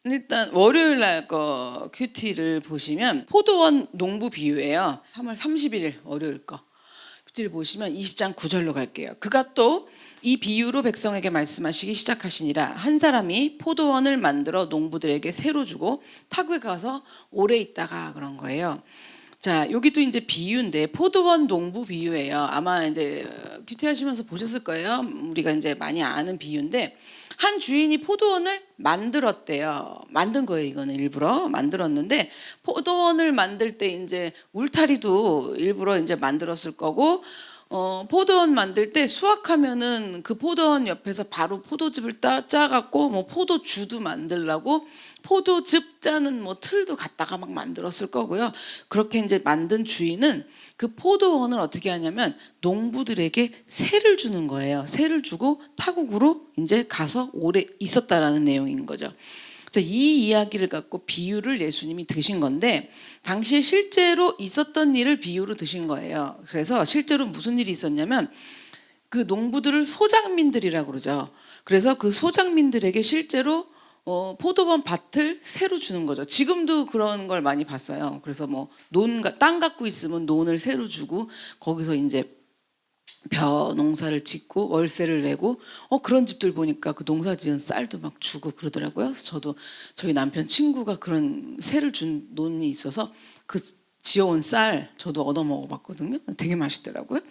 일단 월요일 날 거 큐티를 보시면 포도원 농부 비유예요. 3월 31일 월요일 거 큐티를 보시면 20장 9절로 갈게요. 그가 또 이 비유로 백성에게 말씀하시기 시작하시니라. 한 사람이 포도원을 만들어 농부들에게 새로 주고 타국에 가서 오래 있다가 그런 거예요. 자, 여기도 이제 비유인데 포도원 농부 비유예요. 아마 이제 큐티 하시면서 보셨을 거예요. 우리가 이제 많이 아는 비유인데 한 주인이 포도원을 만들었대요. 만든 거예요. 이거는 일부러 만들었는데 포도원을 만들 때 이제 울타리도 일부러 이제 만들었을 거고 포도원 만들 때 수확하면은 그 포도원 옆에서 바로 포도즙을 짜갖고 뭐 포도주도 만들라고 포도즙 짜는 뭐 틀도 갖다가 막 만들었을 거고요. 그렇게 이제 만든 주인은 그 포도원을 어떻게 하냐면 농부들에게 세를 주는 거예요. 세를 주고 타국으로 이제 가서 오래 있었다라는 내용인 거죠. 이 이야기를 갖고 비유를 예수님이 드신 건데 당시에 실제로 있었던 일을 비유로 드신 거예요. 그래서 실제로 무슨 일이 있었냐면 그 농부들을 소장민들이라고 그러죠. 그래서 그 소장민들에게 실제로 포도원 밭을 새로 주는 거죠. 지금도 그런 걸 많이 봤어요. 그래서 뭐 땅 갖고 있으면 논을 새로 주고 거기서 이제 벼 농사를 짓고 월세를 내고 그런 집들 보니까 그 농사 지은 쌀도 막 주고 그러더라고요. 저도 저희 남편 친구가 그런 세를 준 논이 있어서 그 지어온 쌀 저도 얻어 먹어봤거든요. 되게 맛있더라고요.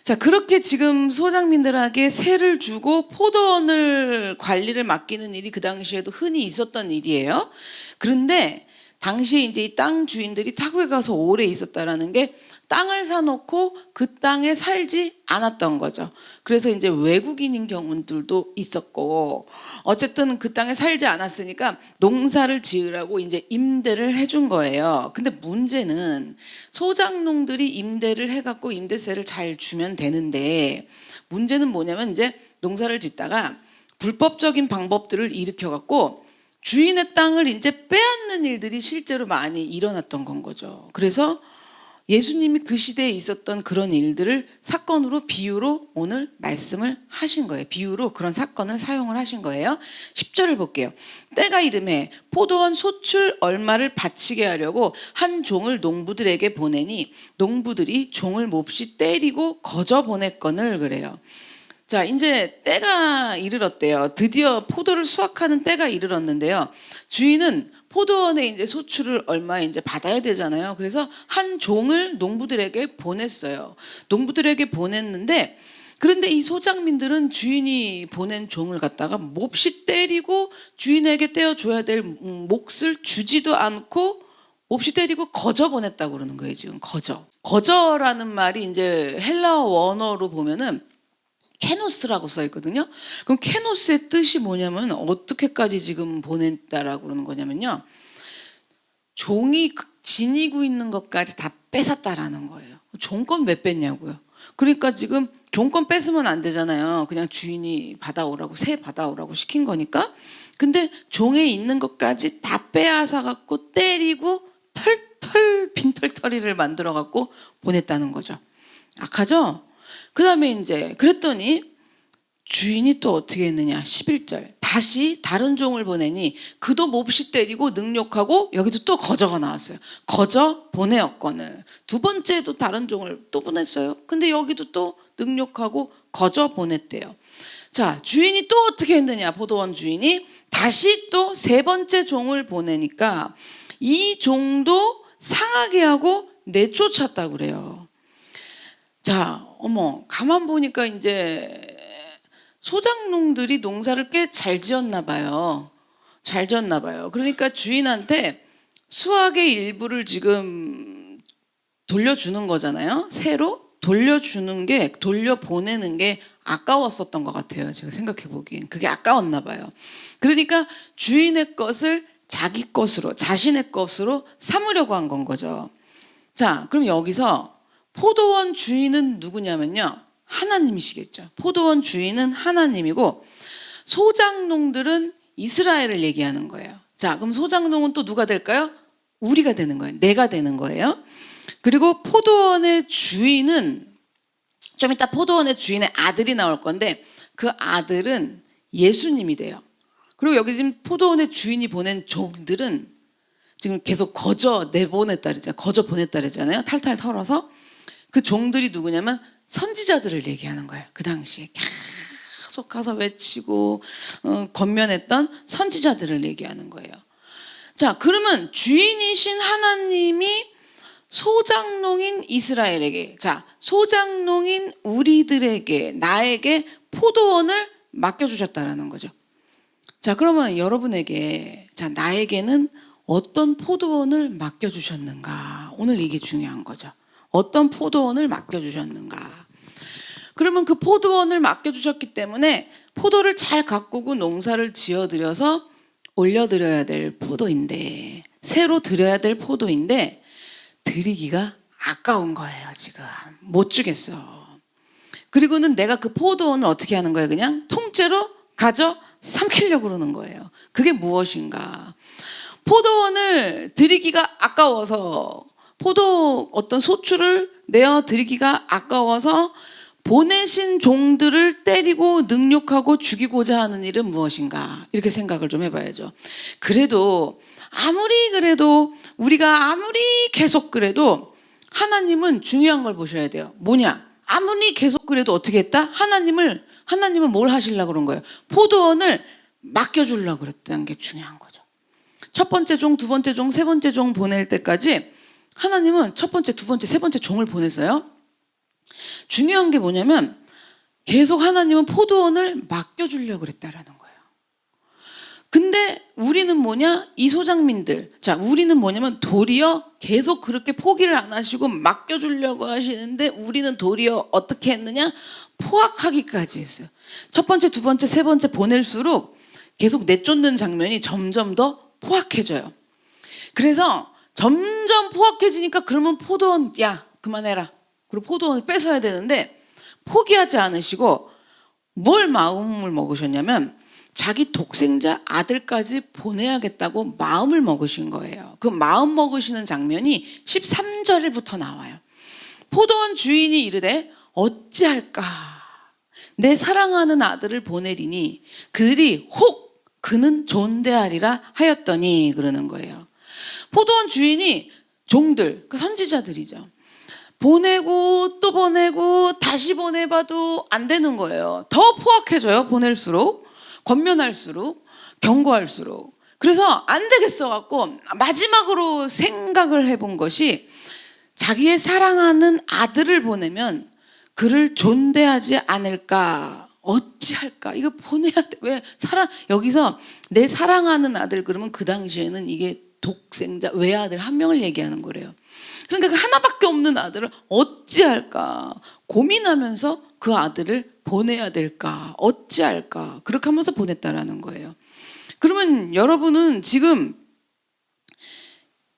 자, 그렇게 지금 소장민들에게 세를 주고 포도원을 관리를 맡기는 일이 그 당시에도 흔히 있었던 일이에요. 그런데 당시에 이제 이 땅 주인들이 타국에 가서 오래 있었다라는 게 땅을 사놓고 그 땅에 살지 않았던 거죠. 그래서 이제 외국인인 경우들도 있었고 어쨌든 그 땅에 살지 않았으니까 농사를 지으라고 이제 임대를 해준 거예요. 근데 문제는 소장농들이 임대를 해갖고 임대세를 잘 주면 되는데 문제는 뭐냐면 이제 농사를 짓다가 불법적인 방법들을 일으켜갖고 주인의 땅을 이제 빼앗는 일들이 실제로 많이 일어났던 건 거죠. 그래서 예수님이 그 시대에 있었던 그런 일들을 사건으로 비유로 오늘 말씀을 하신 거예요. 비유로 그런 사건을 사용을 하신 거예요. 10절을 볼게요. 때가 이름에 포도원 소출 얼마를 바치게 하려고 한 종을 농부들에게 보내니 농부들이 종을 몹시 때리고 거저 보냈거늘 그래요. 자, 이제 때가 이르렀대요. 드디어 포도를 수확하는 때가 이르렀는데요. 주인은 포도원에 이제 소출을 얼마 이제 받아야 되잖아요. 그래서 한 종을 농부들에게 보냈어요. 농부들에게 보냈는데 그런데 이 소장민들은 주인이 보낸 종을 갖다가 몹시 때리고 주인에게 떼어줘야 될 몫을 주지도 않고 몹시 때리고 거저 보냈다고 그러는 거예요. 지금 거저. 거저라는 말이 이제 헬라어 원어로 보면은 케노스라고 써 있거든요. 그럼 케노스의 뜻이 뭐냐면 어떻게까지 지금 보냈다라고 그러는 거냐면요. 종이 지니고 있는 것까지 다 뺏었다라는 거예요. 종권 왜 뺐냐고요. 그러니까 지금 종권 뺏으면 안 되잖아요. 그냥 주인이 받아오라고 새 받아오라고 시킨 거니까. 근데 종에 있는 것까지 다 빼앗아 갖고 때리고 털털 빈털터리를 만들어 갖고 보냈다는 거죠. 악하죠? 그 다음에 이제 그랬더니 주인이 또 어떻게 했느냐. 11절 다시 다른 종을 보내니 그도 몹시 때리고 능욕하고 여기도 또 거저가 나왔어요. 거저 보내었거늘. 두 번째도 다른 종을 또 보냈어요. 근데 여기도 또 능욕하고 거저 보냈대요. 자, 주인이 또 어떻게 했느냐. 포도원 주인이 다시 또 세 번째 종을 보내니까 이 종도 상하게 하고 내쫓았다고 그래요. 자, 가만 보니까 이제 소장농들이 농사를 꽤 잘 지었나 봐요. 잘 지었나 봐요. 그러니까 주인한테 수확의 일부를 지금 돌려주는 거잖아요. 새로 돌려보내는 게 아까웠었던 것 같아요. 제가 생각해 보기엔. 그게 아까웠나 봐요. 그러니까 주인의 것을 자기 것으로, 자신의 것으로 삼으려고 한 건 거죠. 자, 그럼 여기서 포도원 주인은 누구냐면요. 하나님이시겠죠. 포도원 주인은 하나님이고 소장농들은 이스라엘을 얘기하는 거예요. 자, 그럼 소장농은 또 누가 될까요? 우리가 되는 거예요. 내가 되는 거예요. 그리고 포도원의 주인은 좀 이따 포도원의 주인의 아들이 나올 건데 그 아들은 예수님이 돼요. 그리고 여기 지금 포도원의 주인이 보낸 종들은 지금 계속 거저 내보냈다 그러잖아요. 거저 보냈다 그러잖아요. 탈탈 털어서. 그 종들이 누구냐면 선지자들을 얘기하는 거예요. 그 당시에 계속 가서 외치고 권면했던 선지자들을 얘기하는 거예요. 자, 그러면 주인이신 하나님이 소작농인 이스라엘에게, 자, 소작농인 우리들에게, 나에게 포도원을 맡겨주셨다라는 거죠. 자, 그러면 여러분에게, 자, 나에게는 어떤 포도원을 맡겨주셨는가? 오늘 이게 중요한 거죠. 어떤 포도원을 맡겨주셨는가? 그러면 그 포도원을 맡겨주셨기 때문에 포도를 잘 가꾸고 농사를 지어들여서 올려드려야 될 포도인데, 새로 드려야 될 포도인데 드리기가 아까운 거예요. 지금 못 주겠어. 그리고는 내가 그 포도원을 어떻게 하는 거예요? 그냥 통째로 가져 삼키려고 그러는 거예요. 그게 무엇인가? 포도원을 드리기가 아까워서, 포도 어떤 소출을 내어 드리기가 아까워서 보내신 종들을 때리고 능욕하고 죽이고자 하는 일은 무엇인가? 이렇게 생각을 좀 해봐야죠. 그래도 아무리 그래도, 우리가 아무리 계속 그래도 하나님은 중요한 걸 보셔야 돼요. 뭐냐? 아무리 계속 그래도 어떻게 했다? 하나님은 뭘 하시려고 그런 거예요? 포도원을 맡겨주려고 그랬다는 게 중요한 거죠. 첫 번째 종, 두 번째 종, 세 번째 종 보낼 때까지 하나님은 첫 번째, 두 번째, 세 번째 종을 보냈어요. 중요한 게 뭐냐면 계속 하나님은 포도원을 맡겨주려고 그랬다라는 거예요. 근데 우리는 뭐냐? 이 소장민들. 자, 우리는 뭐냐면 도리어 계속 그렇게 포기를 안 하시고 맡겨주려고 하시는데 우리는 도리어 어떻게 했느냐? 포악하기까지 했어요. 첫 번째, 두 번째, 세 번째 보낼수록 계속 내쫓는 장면이 점점 더 포악해져요. 그래서 점점 포악해지니까 그러면 포도원, 야, 그만해라. 그리고 포도원을 뺏어야 되는데 포기하지 않으시고 뭘 마음을 먹으셨냐면 자기 독생자 아들까지 보내야겠다고 마음을 먹으신 거예요. 그 마음 먹으시는 장면이 13절부터 나와요. 포도원 주인이 이르되 어찌할까? 내 사랑하는 아들을 보내리니 그들이 혹 그는 존대하리라 하였더니 그러는 거예요. 포도원 주인이 종들, 그 선지자들이죠. 보내고 또 보내고 다시 보내봐도 안 되는 거예요. 더 포악해져요. 보낼수록, 권면할수록, 경고할수록. 그래서 안 되겠어 갖고 마지막으로 생각을 해본 것이 자기의 사랑하는 아들을 보내면 그를 존대하지 않을까? 어찌할까? 이거 보내야 돼. 왜 여기서 내 사랑하는 아들 그러면 그 당시에는 이게 독생자 외아들 한 명을 얘기하는 거래요. 그러니까 그 하나밖에 없는 아들을 어찌할까 고민하면서 그 아들을 보내야 될까, 어찌할까, 그렇게 하면서 보냈다라는 거예요. 그러면 여러분은 지금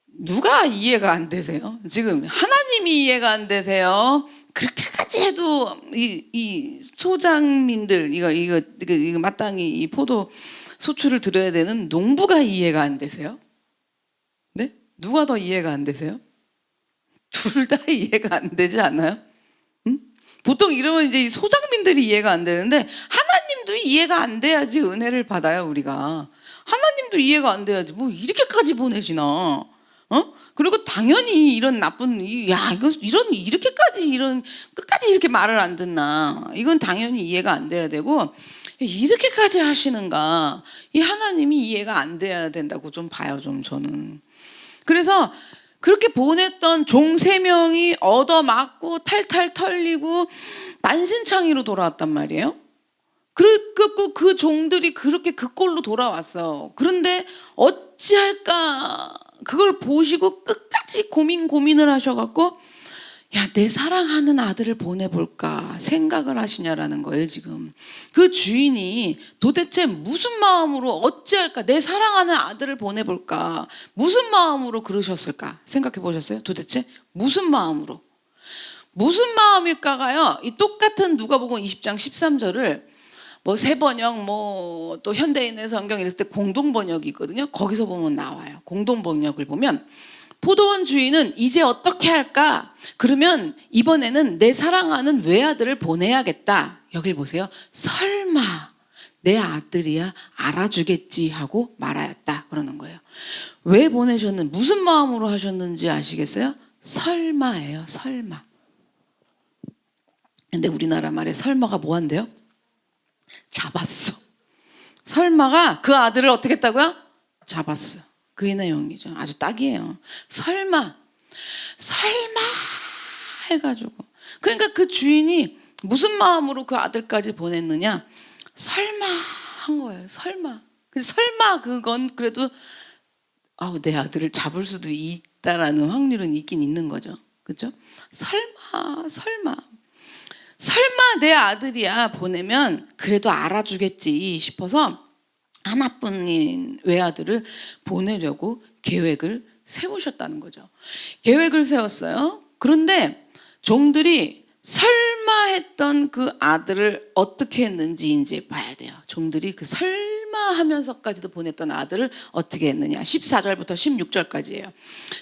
누가 이해가 안 되세요? 지금 하나님이 이해가 안 되세요? 그렇게까지 해도 이 소장민들 이거 마땅히 이 포도 소출을 들어야 되는 농부가 이해가 안 되세요? 네? 누가 더 이해가 안 되세요? 둘 다 이해가 안 되지 않아요? 응? 보통 이러면 이제 소장민들이 이해가 안 되는데 하나님도 이해가 안 돼야지 은혜를 받아요. 우리가 하나님도 이해가 안 돼야지 뭐 이렇게까지 보내시나? 어? 그리고 당연히 이런 나쁜 이렇게까지 끝까지 이렇게 말을 안 듣나? 이건 당연히 이해가 안 돼야 되고 이렇게까지 하시는가? 이 하나님이 이해가 안 돼야 된다고 좀 봐요. 좀 저는. 그래서 그렇게 보냈던 종 3명이 얻어맞고 탈탈 털리고 만신창이로 돌아왔단 말이에요. 그리고 그 종들이 그렇게 그 꼴로 돌아왔어. 그런데 어찌할까? 그걸 보시고 끝까지 고민을 하셔갖고 야, 내 사랑하는 아들을 보내볼까 생각을 하시냐라는 거예요. 지금 그 주인이 도대체 무슨 마음으로 어찌할까 내 사랑하는 아들을 보내볼까 무슨 마음으로 그러셨을까 생각해 보셨어요? 도대체 무슨 마음으로, 무슨 마음일까가요. 이 똑같은 누가복음 20장 13절을 뭐 새번역 뭐 또 현대인의 성경 이랬을 때 공동번역이 있거든요. 거기서 보면 나와요. 공동번역을 보면 포도원 주인은 이제 어떻게 할까? 그러면 이번에는 내 사랑하는 외아들을 보내야겠다. 여길 보세요. 설마 내 아들이야 알아주겠지 하고 말하였다 그러는 거예요. 왜 보내셨는지, 무슨 마음으로 하셨는지 아시겠어요? 설마예요. 설마. 근데 우리나라 말에 설마가 뭐 한대요? 잡았어. 설마가 그 아들을 어떻게 했다고요? 잡았어요. 그 내용이죠. 아주 딱이에요. 설마 해가지고. 그러니까 그 주인이 무슨 마음으로 그 아들까지 보냈느냐? 설마 한 거예요. 설마. 근데 설마 그건 그래도 내 아들을 잡을 수도 있다라는 확률은 있긴 있는 거죠. 그렇죠? 설마 내 아들이야 보내면 그래도 알아주겠지 싶어서 하나뿐인 외아들을 보내려고 계획을 세우셨다는 거죠. 계획을 세웠어요. 그런데 종들이 설마 했던 그 아들을 어떻게 했는지 이제 봐야 돼요. 종들이 그 설마 하면서까지도 보냈던 아들을 어떻게 했느냐. 14절부터 16절까지예요.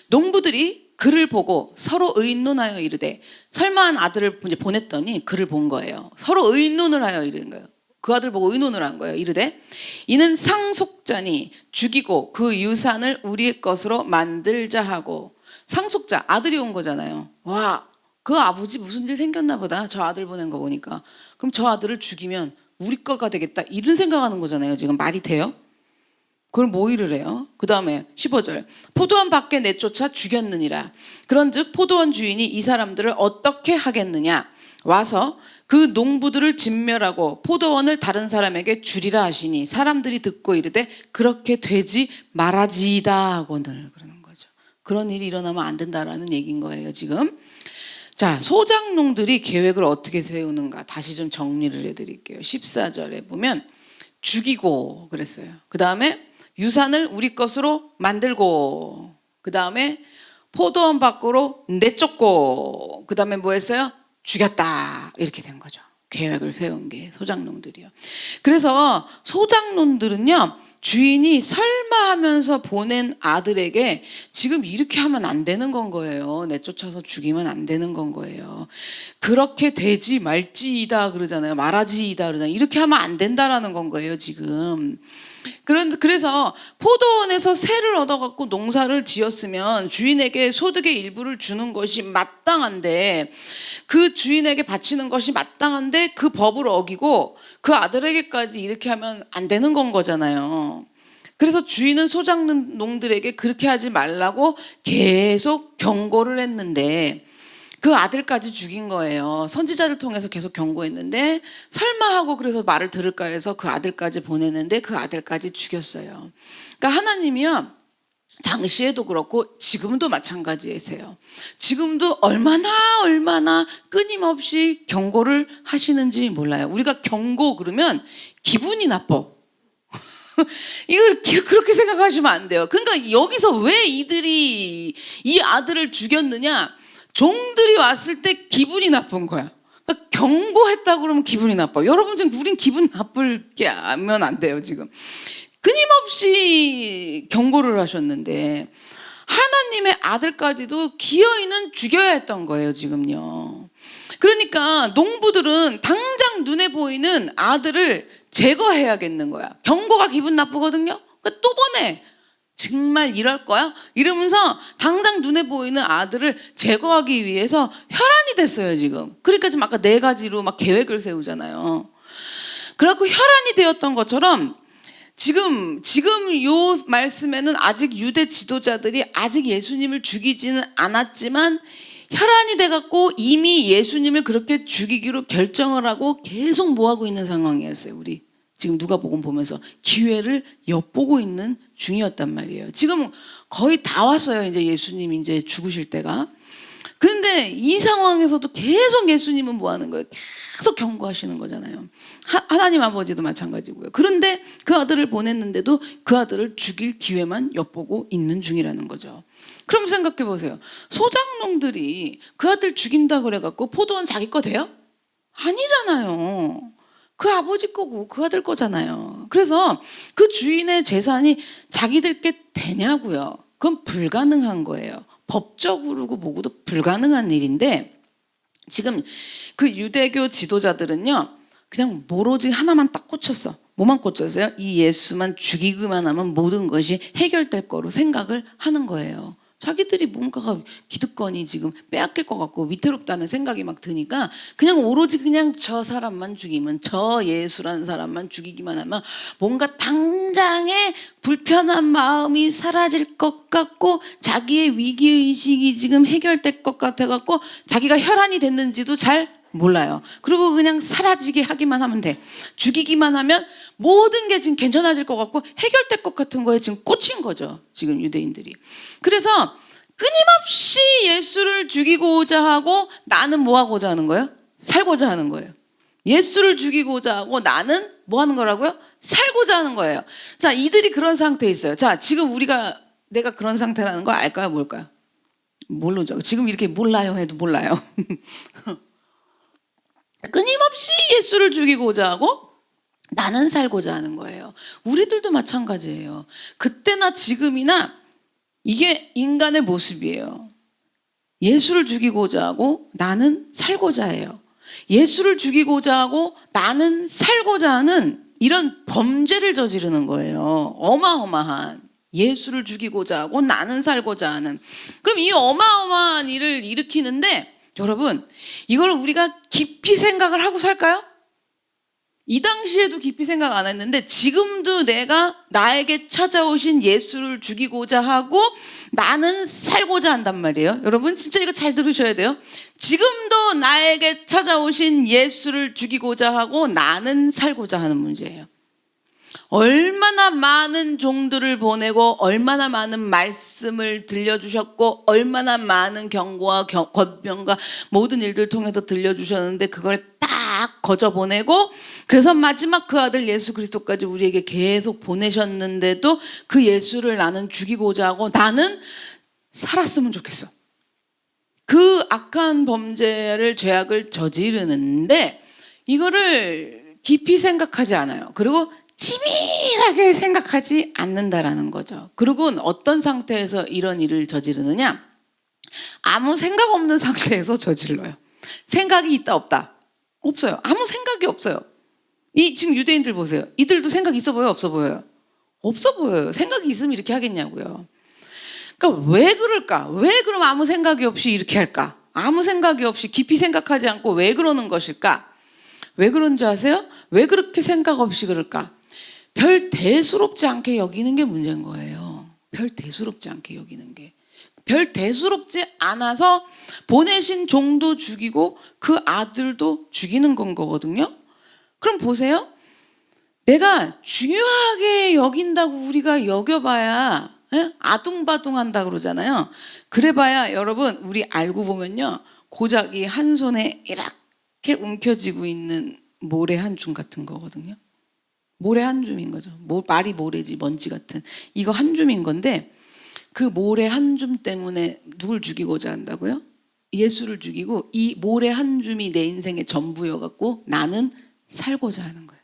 농부들이 그를 보고 서로 의논하여 이르되, 설마한 아들을 이제 보냈더니 그를 본 거예요. 서로 의논을 하여 이르는 거예요. 그 아들 보고 의논을 한 거예요. 이르되 이는 상속자니 죽이고 그 유산을 우리의 것으로 만들자 하고. 상속자, 아들이 온 거잖아요. 와, 그 아버지 무슨 일 생겼나 보다. 저 아들 보낸 거 보니까. 그럼 저 아들을 죽이면 우리 거가 되겠다. 이런 생각하는 거잖아요. 지금 말이 돼요? 그걸 모의를 해요. 그 다음에 15절. 포도원 밖에 내쫓아 죽였느니라. 그런즉 포도원 주인이 이 사람들을 어떻게 하겠느냐. 와서 그 농부들을 진멸하고 포도원을 다른 사람에게 주리라 하시니 사람들이 듣고 이르되 그렇게 되지 말아지이다 하고는 그러는 거죠. 그런 일이 일어나면 안 된다라는 얘기인 거예요 지금. 자, 소작농들이 계획을 어떻게 세우는가 다시 좀 정리를 해드릴게요. 14절에 보면 죽이고 그랬어요. 그 다음에 유산을 우리 것으로 만들고, 그 다음에 포도원 밖으로 내쫓고, 그 다음에 뭐 했어요? 죽였다. 이렇게 된 거죠. 계획을 세운 게 소작농들이요. 그래서 소작농들은요, 주인이 설마 하면서 보낸 아들에게 지금 이렇게 하면 안 되는 건 거예요. 내쫓아서 죽이면 안 되는 건 거예요. 그렇게 되지 말지이다 그러잖아요. 말하지이다 그러잖아요. 이렇게 하면 안 된다라는 건 거예요 지금. 그래서 포도원에서 세를 얻어갖고 농사를 지었으면 주인에게 소득의 일부를 주는 것이 마땅한데, 그 주인에게 바치는 것이 마땅한데 그 법을 어기고 그 아들에게까지 이렇게 하면 안 되는 건 거잖아요. 그래서 주인은 소작농들에게 그렇게 하지 말라고 계속 경고를 했는데 그 아들까지 죽인 거예요. 선지자를 통해서 계속 경고했는데 설마 하고 그래서 말을 들을까 해서 그 아들까지 보내는데 그 아들까지 죽였어요. 그러니까 하나님이요, 당시에도 그렇고 지금도 마찬가지이세요. 지금도 얼마나 끊임없이 경고를 하시는지 몰라요. 우리가 경고 그러면 기분이 나빠. 이걸 그렇게 생각하시면 안 돼요. 그러니까 여기서 왜 이들이 이 아들을 죽였느냐? 종들이 왔을 때 기분이 나쁜 거야. 그러니까 경고했다고 그러면 기분이 나빠. 여러분 지금 우린 기분 나쁠 게 하면 안 돼요 지금. 끊임없이 경고를 하셨는데 하나님의 아들까지도 기어이는 죽여야 했던 거예요 지금요. 그러니까 농부들은 당장 눈에 보이는 아들을 제거해야겠는 거야. 경고가 기분 나쁘거든요. 그러니까 또 보내. 정말 이럴 거야? 이러면서 당장 눈에 보이는 아들을 제거하기 위해서 혈안이 됐어요 지금. 그러니까 지금 아까 4가지로 막 계획을 세우잖아요. 그래갖고 혈안이 되었던 것처럼 지금 요 말씀에는 아직 유대 지도자들이 아직 예수님을 죽이지는 않았지만 혈안이 돼갖고 이미 예수님을 그렇게 죽이기로 결정을 하고 계속 뭐하고 있는 상황이었어요. 우리 지금 누가복음 보면서 기회를 엿보고 있는 중이었단 말이에요. 지금 거의 다 왔어요. 이제 예수님 이제 죽으실 때가. 그런데 이 상황에서도 계속 예수님은 뭐 하는 거예요? 계속 경고하시는 거잖아요. 하나님 아버지도 마찬가지고요. 그런데 그 아들을 보냈는데도 그 아들을 죽일 기회만 엿보고 있는 중이라는 거죠. 그럼 생각해 보세요. 소작농들이 그 아들 죽인다 그래갖고 포도원 자기 거 돼요? 아니잖아요. 그 아버지 거고 그 아들 거잖아요. 그래서 그 주인의 재산이 자기들께 되냐고요. 그건 불가능한 거예요. 법적으로고 뭐고도 불가능한 일인데 지금 그 유대교 지도자들은요, 그냥 모로지 하나만 딱 꽂혔어. 뭐만 꽂혔어요? 이 예수만 죽이기만 하면 모든 것이 해결될 거로 생각을 하는 거예요. 자기들이 뭔가가 기득권이 지금 빼앗길 것 같고 위태롭다는 생각이 막 드니까 그냥 오로지 그냥 저 사람만 죽이면, 저 예수라는 사람만 죽이기만 하면 뭔가 당장에 불편한 마음이 사라질 것 같고 자기의 위기의식이 지금 해결될 것 같아갖고 자기가 혈안이 됐는지도 잘 몰라요. 그리고 그냥 사라지게 하기만 하면 돼. 죽이기만 하면 모든 게 지금 괜찮아질 것 같고 해결될 것 같은 거에 지금 꽂힌 거죠. 지금 유대인들이. 그래서 끊임없이 예수를 죽이고자 하고 나는 뭐 하고자 하는 거예요? 살고자 하는 거예요. 예수를 죽이고자 하고 나는 뭐 하는 거라고요? 살고자 하는 거예요. 자, 이들이 그런 상태에 있어요. 자, 지금 내가 그런 상태라는 거 알까요? 뭘까요? 모르죠. 지금 이렇게 몰라요 해도 몰라요. 끊임없이 예수를 죽이고자 하고 나는 살고자 하는 거예요. 우리들도 마찬가지예요. 그때나 지금이나 이게 인간의 모습이에요. 예수를 죽이고자 하고 나는 살고자 해요. 예수를 죽이고자 하고 나는 살고자 하는 이런 범죄를 저지르는 거예요. 어마어마한. 예수를 죽이고자 하고 나는 살고자 하는. 그럼 이 어마어마한 일을 일으키는데 여러분, 이걸 우리가 깊이 생각을 하고 살까요? 이 당시에도 깊이 생각 안 했는데 지금도 내가 나에게 찾아오신 예수를 죽이고자 하고 나는 살고자 한단 말이에요. 여러분 진짜 이거 잘 들으셔야 돼요. 지금도 나에게 찾아오신 예수를 죽이고자 하고 나는 살고자 하는 문제예요. 얼마나 많은 종들을 보내고 얼마나 많은 말씀을 들려주셨고 얼마나 많은 경고와 권면과 모든 일들 통해서 들려주셨는데 그걸 딱 거저보내고 그래서 마지막 그 아들 예수 그리스도까지 우리에게 계속 보내셨는데도 그 예수를 나는 죽이고자 하고 나는 살았으면 좋겠어. 그 악한 범죄를 죄악을 저지르는데 이거를 깊이 생각하지 않아요. 그리고 치밀하게 생각하지 않는다라는 거죠. 그리고 어떤 상태에서 이런 일을 저지르느냐? 아무 생각 없는 상태에서 저질러요. 생각이 있다 없다? 없어요. 아무 생각이 없어요. 이 지금 유대인들 보세요. 이들도 생각 있어 보여요? 없어 보여요? 없어 보여요. 생각이 있으면 이렇게 하겠냐고요. 그러니까 왜 그럴까? 왜 그럼 아무 생각이 없이 이렇게 할까? 아무 생각이 없이 깊이 생각하지 않고 왜 그러는 것일까? 왜 그런지 아세요? 왜 그렇게 생각 없이 그럴까? 별 대수롭지 않게 여기는 게 문제인 거예요. 별 대수롭지 않게 여기는 게. 별 대수롭지 않아서 보내신 종도 죽이고 그 아들도 죽이는 건 거거든요. 그럼 보세요. 내가 중요하게 여긴다고 우리가 여겨봐야 아둥바둥한다 그러잖아요. 그래봐야 여러분 우리 알고 보면요. 고작 이 한 손에 이렇게 움켜쥐고 있는 모래 한 줌 같은 거거든요. 모래 한 줌인 거죠. 말이 모래지 먼지 같은 이거 한 줌인 건데 그 모래 한 줌 때문에 누굴 죽이고자 한다고요? 예수를 죽이고 이 모래 한 줌이 내 인생의 전부여갖고 나는 살고자 하는 거예요.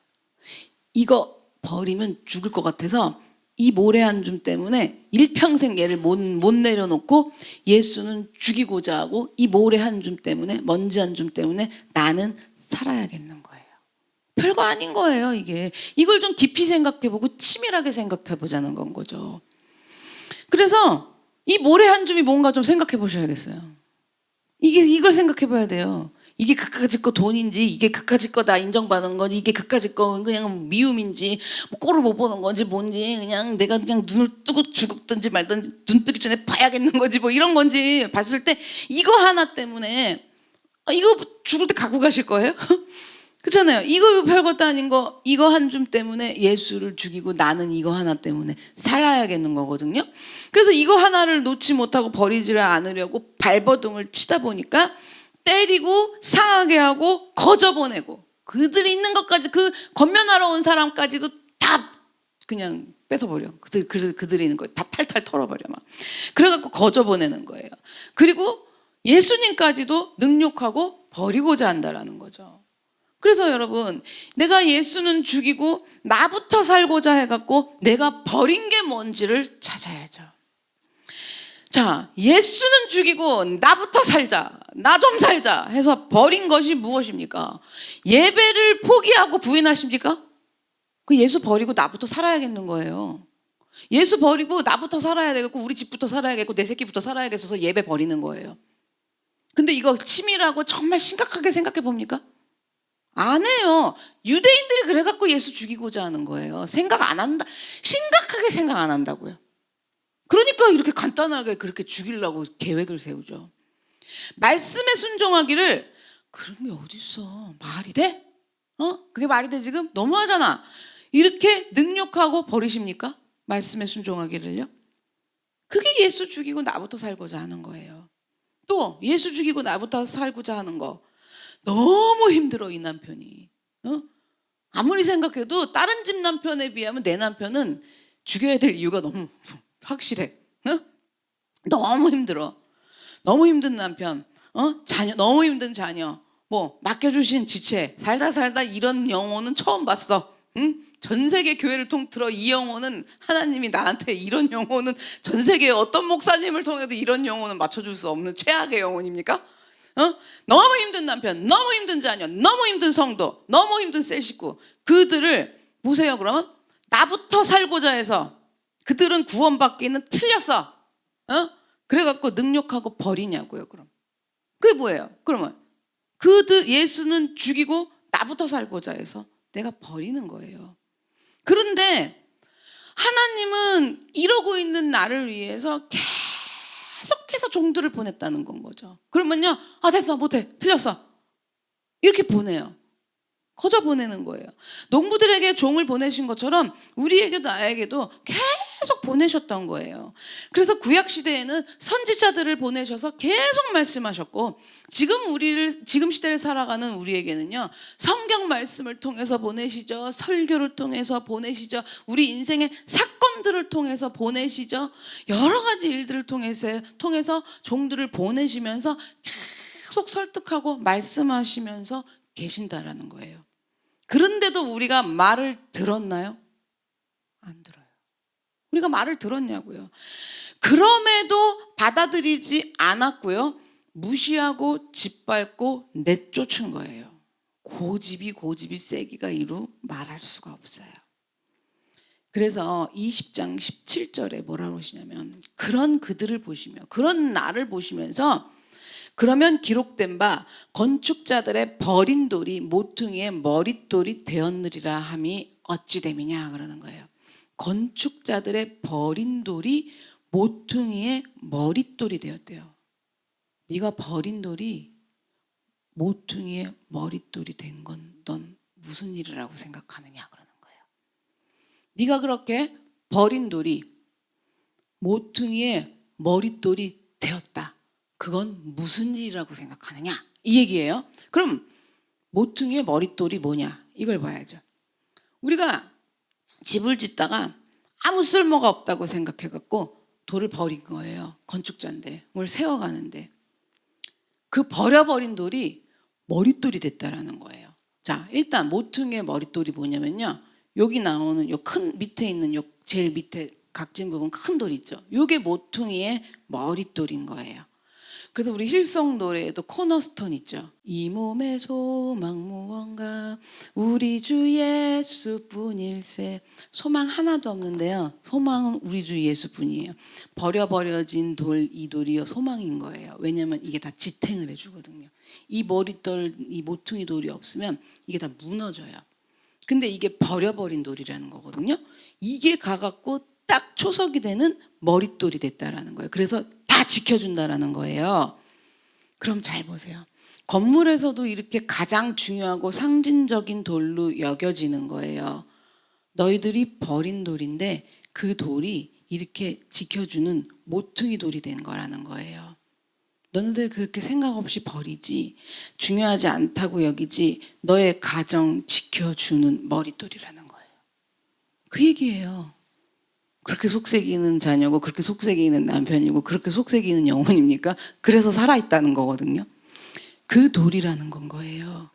이거 버리면 죽을 것 같아서 이 모래 한 줌 때문에 일평생 얘를 못 내려놓고 예수는 죽이고자 하고 이 모래 한 줌 때문에 먼지 한 줌 때문에 나는 살아야겠는 거예요. 별거 아닌 거예요 이게. 이걸 좀 깊이 생각해보고 치밀하게 생각해보자는 건 거죠. 그래서 이 모래 한 줌이 뭔가 좀 생각해 보셔야겠어요. 이걸 생각해 봐야 돼요. 이게 그까짓 거 돈인지 이게 그까짓 거 나 인정받은 건지 이게 그까짓 거 그냥 미움인지 뭐 꼴을 못 보는 건지 뭔지 그냥 내가 그냥 눈을 뜨고 죽든지 말든지 눈 뜨기 전에 봐야겠는 거지 뭐 이런 건지 봤을 때 이거 하나 때문에 이거 죽을 때 갖고 가실 거예요? 그렇잖아요. 이거 별것도 아닌 거 이거 한 줌 때문에 예수를 죽이고 나는 이거 하나 때문에 살아야겠는 거거든요. 그래서 이거 하나를 놓지 못하고 버리지를 않으려고 발버둥을 치다 보니까 때리고 상하게 하고 거저보내고 그들이 있는 것까지 그 권면하러 온 사람까지도 다 그냥 뺏어버려. 그들이 있는 거 다 탈탈 털어버려 막. 그래갖고 거저보내는 거예요. 그리고 예수님까지도 능욕하고 버리고자 한다라는 거죠. 그래서 여러분 내가 예수는 죽이고 나부터 살고자 해갖고 내가 버린 게 뭔지를 찾아야죠. 자, 예수는 죽이고 나부터 살자, 나 좀 살자 해서 버린 것이 무엇입니까? 예배를 포기하고 부인하십니까? 그 예수 버리고 나부터 살아야겠는 거예요. 예수 버리고 나부터 살아야 되겠고 우리 집부터 살아야겠고 내 새끼부터 살아야겠어서 예배 버리는 거예요. 근데 이거 치밀하고 정말 심각하게 생각해 봅니까? 안 해요. 유대인들이 그래갖고 예수 죽이고자 하는 거예요. 생각 안 한다. 심각하게 생각 안 한다고요. 그러니까 이렇게 간단하게 그렇게 죽이려고 계획을 세우죠. 말씀에 순종하기를 그런 게 어딨어. 말이 돼? 그게 말이 돼 지금? 너무하잖아. 이렇게 능욕하고 버리십니까? 말씀에 순종하기를요. 그게 예수 죽이고 나부터 살고자 하는 거예요. 또 예수 죽이고 나부터 살고자 하는 거 너무 힘들어 이 남편이. 아무리 생각해도 다른 집 남편에 비하면 내 남편은 죽여야 될 이유가 너무 확실해. 너무 힘들어. 너무 힘든 남편, 자녀, 너무 힘든 자녀, 뭐 맡겨주신 지체, 살다 이런 영혼은 처음 봤어. 응? 전 세계 교회를 통틀어 이 영혼은 하나님이 나한테 이런 영혼은 전 세계 어떤 목사님을 통해도 이런 영혼은 맞춰줄 수 없는 최악의 영혼입니까? 너무 힘든 남편, 너무 힘든 자녀, 너무 힘든 성도, 너무 힘든 새 식구 그들을 보세요. 그러면 나부터 살고자 해서 그들은 구원받기는 틀렸어. 그래갖고 능욕하고 버리냐고요. 그럼 그게 뭐예요? 그러면 그들 예수는 죽이고 나부터 살고자 해서 내가 버리는 거예요. 그런데 하나님은 이러고 있는 나를 위해서 계속해서 종들을 보냈다는 건 거죠. 그러면요, 됐어, 못해, 틀렸어, 이렇게 보내요. 거저 보내는 거예요. 농부들에게 종을 보내신 것처럼 우리에게도 나에게도 계속 보내셨던 거예요. 그래서 구약 시대에는 선지자들을 보내셔서 계속 말씀하셨고 지금 시대를 살아가는 우리에게는요, 성경 말씀을 통해서 보내시죠. 설교를 통해서 보내시죠. 우리 인생의 사건들을 통해서 보내시죠. 여러 가지 일들을 통해서 종들을 보내시면서 계속 설득하고 말씀하시면서 계신다라는 거예요. 그런데도 우리가 말을 들었나요? 안 들어요. 우리가 말을 들었냐고요. 그럼에도 받아들이지 않았고요. 무시하고 짓밟고 내쫓은 거예요. 고집이 세기가 이루 말할 수가 없어요. 그래서 20장 17절에 뭐라고 하시냐면 그런 그들을 보시며 그런 나를 보시면서 그러면 기록된 바 건축자들의 버린 돌이 모퉁이의 머릿돌이 되었느리라 함이 어찌 됨이냐 그러는 거예요. 건축자들의 버린 돌이 모퉁이의 머릿돌이 되었대요. 네가 버린 돌이 모퉁이의 머릿돌이 된 건 넌 무슨 일이라고 생각하느냐 그러는 거예요. 네가 그렇게 버린 돌이 모퉁이의 머릿돌이 되었다. 그건 무슨 일이라고 생각하느냐 이 얘기예요. 그럼 모퉁이의 머릿돌이 뭐냐 이걸 봐야죠. 우리가 집을 짓다가 아무 쓸모가 없다고 생각해갖고 돌을 버린 거예요. 건축자인데 뭘 세워가는데 그 버려버린 돌이 머릿돌이 됐다라는 거예요. 자, 일단 모퉁이의 머릿돌이 뭐냐면요, 여기 나오는 요 큰 밑에 있는 요 제일 밑에 각진 부분 큰 돌 있죠. 요게 모퉁이의 머릿돌인 거예요. 그래서 우리 힐송 노래에도 코너스톤 있죠. 이 몸의 소망 무언가 우리 주 예수뿐일세. 소망 하나도 없는데요, 소망은 우리 주 예수뿐이에요. 버려진 돌, 이 돌이요 소망인 거예요. 왜냐하면 이게 다 지탱을 해주거든요. 이 머릿돌, 이 모퉁이 돌이 없으면 이게 다 무너져요. 근데 이게 버려버린 돌이라는 거거든요. 이게 가갖고 딱 초석이 되는 머릿돌이 됐다라는 거예요. 그래서 다 지켜준다라는 거예요. 그럼 잘 보세요. 건물에서도 이렇게 가장 중요하고 상징적인 돌로 여겨지는 거예요. 너희들이 버린 돌인데 그 돌이 이렇게 지켜주는 모퉁이 돌이 된 거라는 거예요. 너희들 그렇게 생각 없이 버리지, 중요하지 않다고 여기지, 너의 가정 지켜주는 머릿돌이라는 거예요. 그 얘기예요. 그렇게 속색이는 자녀고 그렇게 속색이는 남편이고 그렇게 속색이는 영혼입니까? 그래서 살아있다는 거거든요. 그 돌이라는 건 거예요.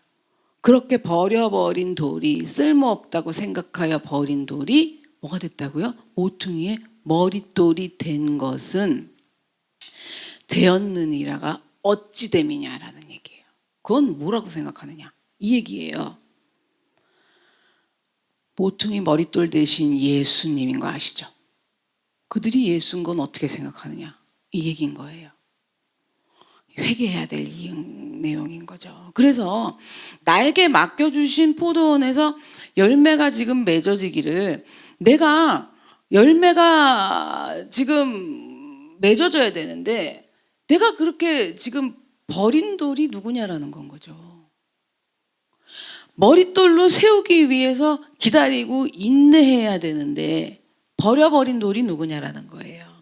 그렇게 버려버린 돌이, 쓸모없다고 생각하여 버린 돌이 뭐가 됐다고요? 모퉁이의 머릿돌이 된 것은 되었느니라가 어찌 됨이냐라는 얘기예요. 그건 뭐라고 생각하느냐 이 얘기예요. 모퉁이 머릿돌 대신 예수님인 거 아시죠? 그들이 예수인 건 어떻게 생각하느냐, 이 얘기인 거예요. 회개해야 될 이 내용인 거죠. 그래서 나에게 맡겨주신 포도원에서 열매가 지금 맺어지기를, 내가 열매가 지금 맺어져야 되는데 내가 그렇게 지금 버린 돌이 누구냐라는 건 거죠. 머릿돌로 세우기 위해서 기다리고 인내해야 되는데 버려버린 돌이 누구냐라는 거예요.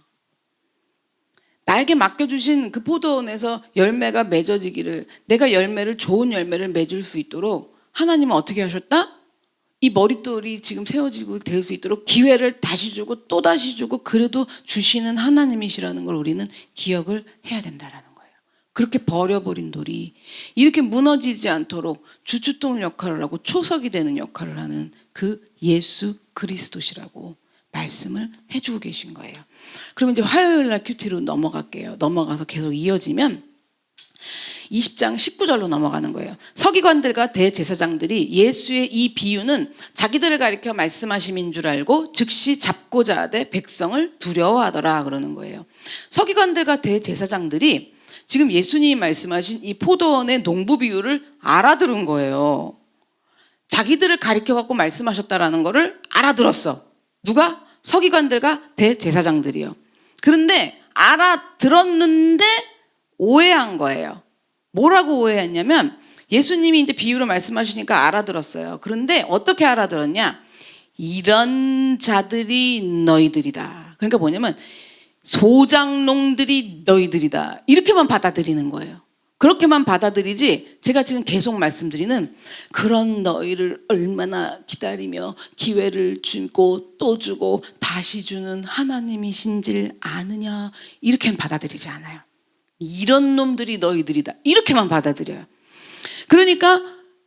나에게 맡겨주신 그 포도원에서 열매가 맺어지기를, 내가 열매를, 좋은 열매를 맺을 수 있도록 하나님은 어떻게 하셨다? 이 머릿돌이 지금 세워지고 될 수 있도록 기회를 다시 주고 또 다시 주고 그래도 주시는 하나님이시라는 걸 우리는 기억을 해야 된다라는 거예요. 그렇게 버려버린 돌이 이렇게 무너지지 않도록 주춧돌 역할을 하고 초석이 되는 역할을 하는 그 예수 그리스도시라고 말씀을 해주고 계신 거예요. 그러면 이제 화요일 날 큐티로 넘어갈게요. 넘어가서 계속 이어지면 20장 19절로 넘어가는 거예요. 서기관들과 대제사장들이 예수의 이 비유는 자기들을 가리켜 말씀하심인 줄 알고 즉시 잡고자 하되 백성을 두려워하더라 그러는 거예요. 서기관들과 대제사장들이 지금 예수님이 말씀하신 이 포도원의 농부 비유를 알아들은 거예요. 자기들을 가리켜 갖고 말씀하셨다라는 거를 알아들었어. 누가? 서기관들과 대제사장들이요. 그런데 알아들었는데 오해한 거예요. 뭐라고 오해했냐면 예수님이 이제 비유로 말씀하시니까 알아들었어요. 그런데 어떻게 알아들었냐? 이런 자들이 너희들이다. 그러니까 뭐냐면 소장농들이 너희들이다. 이렇게만 받아들이는 거예요. 그렇게만 받아들이지, 제가 지금 계속 말씀드리는 그런 너희를 얼마나 기다리며 기회를 주고 또 주고 다시 주는 하나님이신지를 아느냐, 이렇게는 받아들이지 않아요. 이런 놈들이 너희들이다, 이렇게만 받아들여요. 그러니까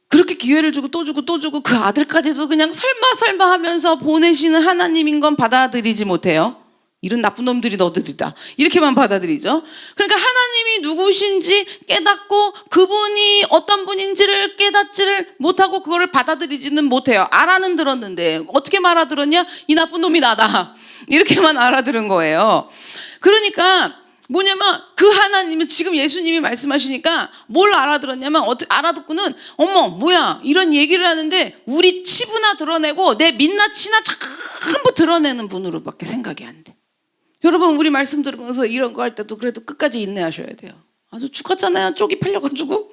그렇게 기회를 주고 또 주고 또 주고 그 아들까지도 그냥 설마 하면서 보내시는 하나님인 건 받아들이지 못해요. 이런 나쁜 놈들이 너희들이다, 이렇게만 받아들이죠. 그러니까 하나님이 누구신지 깨닫고 그분이 어떤 분인지를 깨닫지를 못하고 그거를 받아들이지는 못해요. 알아는 들었는데 어떻게 알아들었냐? 이 나쁜 놈이 나다, 이렇게만 알아들은 거예요. 그러니까 뭐냐면 그 하나님은 지금 예수님이 말씀하시니까 뭘 알아들었냐면, 어떻게 알아듣고는 어머 뭐야 이런 얘기를 하는데 우리 치부나 드러내고 내 민낯이나 전부 드러내는 분으로밖에 생각이 안 돼. 여러분, 우리 말씀 들으면서 이런 거 할 때도 그래도 끝까지 인내하셔야 돼요. 아주 죽었잖아요. 쪽이 팔려가지고.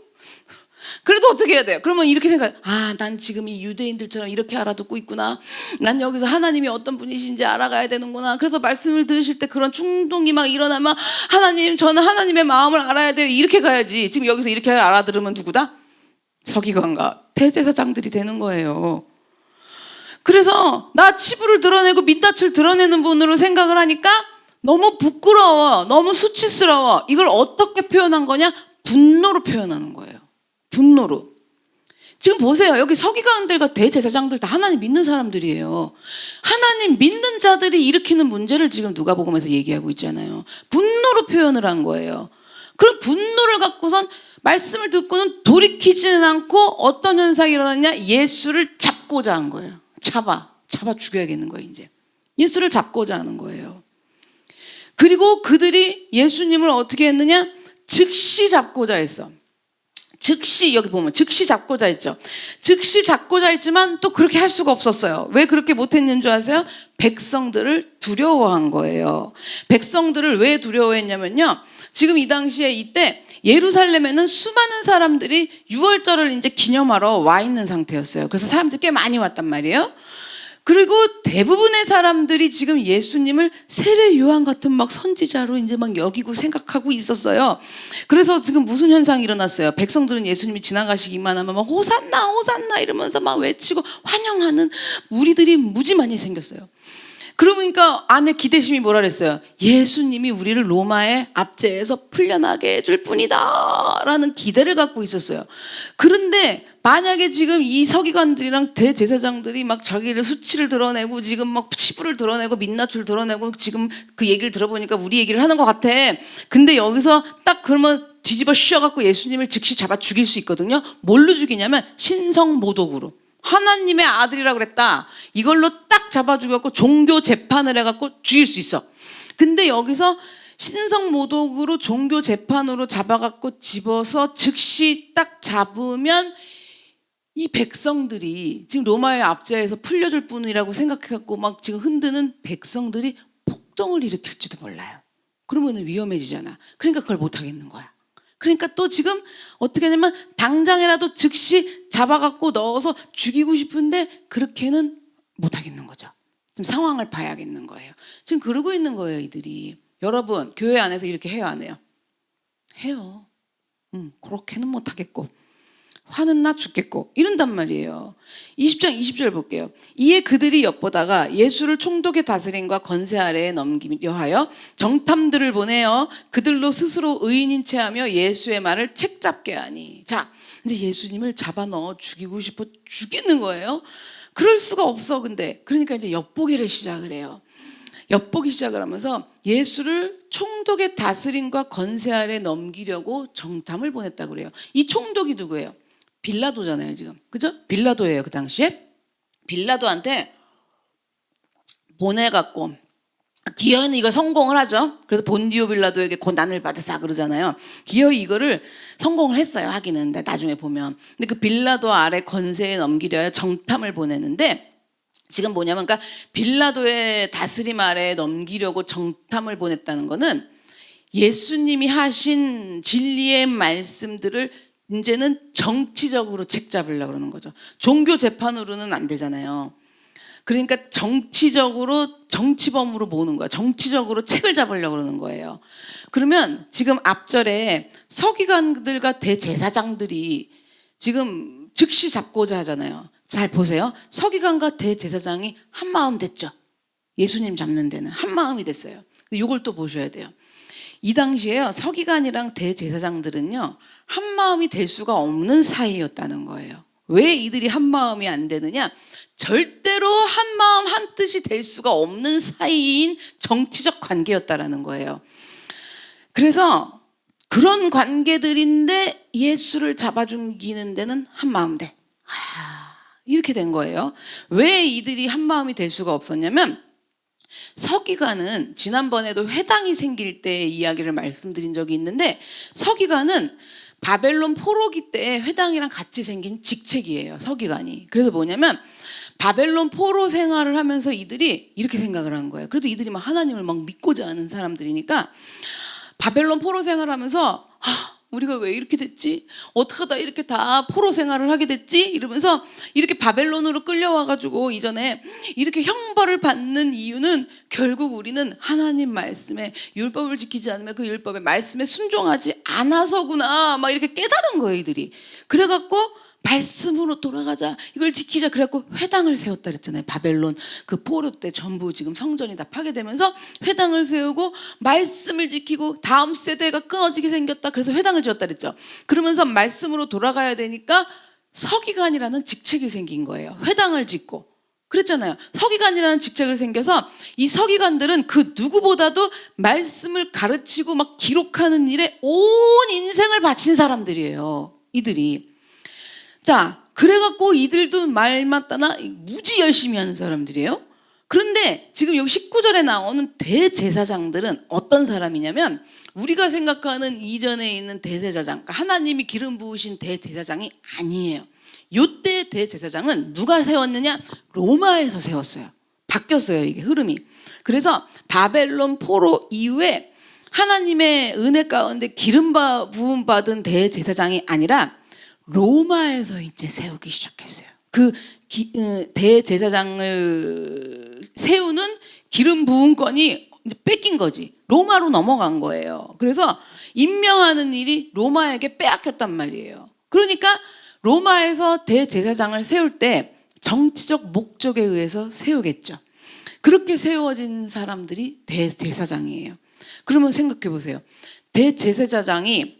그래도 어떻게 해야 돼요? 그러면 이렇게 생각해. 아, 난 지금 이 유대인들처럼 이렇게 알아듣고 있구나. 난 여기서 하나님이 어떤 분이신지 알아가야 되는구나. 그래서 말씀을 들으실 때 그런 충동이 막 일어나면 하나님, 저는 하나님의 마음을 알아야 돼요. 이렇게 가야지. 지금 여기서 이렇게 알아들으면 누구다? 서기관과 대제사장들이 되는 거예요. 그래서 나 치부를 드러내고 민낯을 드러내는 분으로 생각을 하니까 너무 부끄러워, 너무 수치스러워. 이걸 어떻게 표현한 거냐? 분노로 표현하는 거예요. 분노로. 지금 보세요. 여기 서기관들과 대제사장들 다 하나님 믿는 사람들이에요. 하나님 믿는 자들이 일으키는 문제를 지금 누가복음에서 얘기하고 있잖아요. 분노로 표현을 한 거예요. 그럼 분노를 갖고선 말씀을 듣고는 돌이키지는 않고 어떤 현상이 일어났냐? 예수를 잡고자 한 거예요. 잡아 죽여야겠는 거예요. 이제 예수를 잡고자 하는 거예요. 그리고 그들이 예수님을 어떻게 했느냐? 즉시 잡고자 했어. 즉시, 여기 보면 즉시 잡고자 했죠. 즉시 잡고자 했지만 또 그렇게 할 수가 없었어요. 왜 그렇게 못했는 줄 아세요? 백성들을 두려워한 거예요. 백성들을 왜 두려워했냐면요, 지금 이 당시에 이때 예루살렘에는 수많은 사람들이 유월절을 이제 기념하러 와 있는 상태였어요. 그래서 사람들이 꽤 많이 왔단 말이에요. 그리고 대부분의 사람들이 지금 예수님을 세례 요한 같은 막 선지자로 이제 막 여기고 생각하고 있었어요. 그래서 지금 무슨 현상이 일어났어요? 백성들은 예수님이 지나가시기만 하면 막 호산나 호산나 이러면서 막 외치고 환영하는 무리들이 무지 많이 생겼어요. 그러니까 안에 기대심이 뭐라 그랬어요? 예수님이 우리를 로마의 압제에서 풀려나게 해줄 뿐이다 라는 기대를 갖고 있었어요. 그런데 만약에 지금 이 서기관들이랑 대제사장들이 막 자기를 수치를 드러내고 지금 막 치부를 드러내고 민낯을 드러내고 지금 그 얘기를 들어보니까 우리 얘기를 하는 것 같아. 근데 여기서 딱 그러면 뒤집어 씌워갖고 예수님을 즉시 잡아 죽일 수 있거든요. 뭘로 죽이냐면 신성모독으로. 하나님의 아들이라고 그랬다. 이걸로 딱 잡아 죽여갖고 종교 재판을 해갖고 죽일 수 있어. 근데 여기서 신성모독으로 종교 재판으로 잡아갖고 집어서 즉시 딱 잡으면 이 백성들이 지금 로마의 압제에서 풀려줄 뿐이라고 생각해갖고 막 지금 흔드는 백성들이 폭동을 일으킬지도 몰라요. 그러면 위험해지잖아. 그러니까 그걸 못하겠는 거야. 그러니까 또 지금 어떻게 하냐면 당장이라도 즉시 잡아갖고 넣어서 죽이고 싶은데 그렇게는 못하겠는 거죠. 지금 상황을 봐야겠는 거예요. 지금 그러고 있는 거예요, 이들이. 여러분, 교회 안에서 이렇게 해요, 안 해요? 해요. 그렇게는 못하겠고 화는 나 죽겠고 이런단 말이에요. 20장 20절 볼게요. 이에 그들이 엿보다가 예수를 총독의 다스림과 건세 아래에 넘기려 하여 정탐들을 보내어 그들로 스스로 의인인 체하며 예수의 말을 책잡게 하니. 자, 이제 예수님을 잡아 넣어 죽이고 싶어 죽겠는 거예요. 그럴 수가 없어. 근데 그러니까 이제 엿보기를 시작을 해요. 엿보기 시작을 하면서 예수를 총독의 다스림과 건세 아래 넘기려고 정탐을 보냈다고 그래요. 이 총독이 누구예요? 빌라도잖아요, 지금. 그죠? 빌라도예요, 그 당시에. 빌라도한테 보내갖고, 기어이는 이거 성공을 하죠. 그래서 본디오 빌라도에게 고난을 받으사 그러잖아요. 기어이 이거를 성공을 했어요, 하기는. 나중에 보면. 근데 그 빌라도 아래 건세에 넘기려 해 정탐을 보내는데, 지금 뭐냐면, 그러니까 빌라도의 다스림 아래에 넘기려고 정탐을 보냈다는 거는 예수님이 하신 진리의 말씀들을 이제는 정치적으로 책 잡으려고 그러는 거죠. 종교 재판으로는 안 되잖아요. 그러니까 정치적으로 정치범으로 모으는 거야. 정치적으로 책을 잡으려고 그러는 거예요. 그러면 지금 앞절에 서기관들과 대제사장들이 지금 즉시 잡고자 하잖아요. 잘 보세요. 서기관과 대제사장이 한마음 됐죠. 예수님 잡는 데는 한마음이 됐어요. 이걸 또 보셔야 돼요. 이 당시에요, 서기관이랑 대제사장들은요, 한마음이 될 수가 없는 사이였다는 거예요. 왜 이들이 한마음이 안 되느냐? 절대로 한마음 한뜻이 될 수가 없는 사이인 정치적 관계였다라는 거예요. 그래서 그런 관계들인데 예수를 잡아 죽이는 데는 한마음 돼. 이렇게 된 거예요. 왜 이들이 한마음이 될 수가 없었냐면, 서기관은 지난번에도 회당이 생길 때 이야기를 말씀드린 적이 있는데, 서기관은 바벨론 포로기 때 회당이랑 같이 생긴 직책이에요, 서기관이. 그래서 뭐냐면 바벨론 포로 생활을 하면서 이들이 이렇게 생각을 한 거예요. 그래도 이들이 막 하나님을 막 믿고자 하는 사람들이니까 바벨론 포로 생활하면서 우리가 왜 이렇게 됐지? 어떻게 하다 이렇게 다 포로 생활을 하게 됐지? 이러면서 이렇게 바벨론으로 끌려와가지고 이전에 이렇게 형벌을 받는 이유는 결국 우리는 하나님 말씀에 율법을 지키지 않으면 그 율법의 말씀에 순종하지 않아서구나. 막 이렇게 깨달은 거예요, 이들이. 그래갖고 말씀으로 돌아가자. 이걸 지키자. 그래갖고 회당을 세웠다 그랬잖아요. 바벨론 그 포로 때 전부 지금 성전이 다 파괴되면서 회당을 세우고 말씀을 지키고 다음 세대가 끊어지게 생겼다. 그래서 회당을 지었다 그랬죠. 그러면서 말씀으로 돌아가야 되니까 서기관이라는 직책이 생긴 거예요. 회당을 짓고. 그랬잖아요. 서기관이라는 직책을 생겨서 이 서기관들은 그 누구보다도 말씀을 가르치고 막 기록하는 일에 온 인생을 바친 사람들이에요. 이들이. 자, 그래갖고 이들도 말 맞다나 무지 열심히 하는 사람들이에요. 그런데 지금 여기 19절에 나오는 대제사장들은 어떤 사람이냐면 우리가 생각하는 이전에 있는 대제사장, 그러니까 하나님이 기름 부으신 대제사장이 아니에요. 요때 대제사장은 누가 세웠느냐? 로마에서 세웠어요. 바뀌었어요, 이게 흐름이. 그래서 바벨론 포로 이후에 하나님의 은혜 가운데 기름 부음 받은 대제사장이 아니라 로마에서 이제 세우기 시작했어요. 그 대제사장을 세우는 기름 부음권이 이제 뺏긴 거지. 로마로 넘어간 거예요. 그래서 임명하는 일이 로마에게 빼앗겼단 말이에요. 그러니까 로마에서 대제사장을 세울 때 정치적 목적에 의해서 세우겠죠. 그렇게 세워진 사람들이 대제사장이에요. 그러면 생각해 보세요. 대제사장이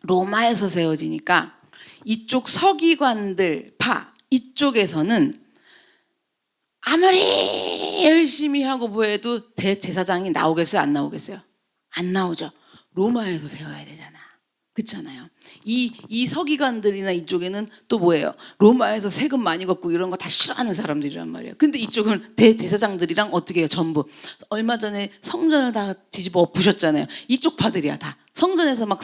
로마에서 세워지니까 이쪽 서기관들 이쪽에서는 아무리 열심히 하고 뭐해도 대제사장이 나오겠어요? 안 나오겠어요? 안 나오죠. 로마에서 세워야 되잖아. 그렇잖아요. 이 서기관들이나 이쪽에는 또 뭐예요? 로마에서 세금 많이 걷고 이런 거 다 싫어하는 사람들이란 말이에요. 근데 이쪽은 대제사장들이랑 어떻게 해요? 전부 얼마 전에 성전을 다 뒤집어 엎으셨잖아요. 이쪽 파들이야 다. 성전에서 막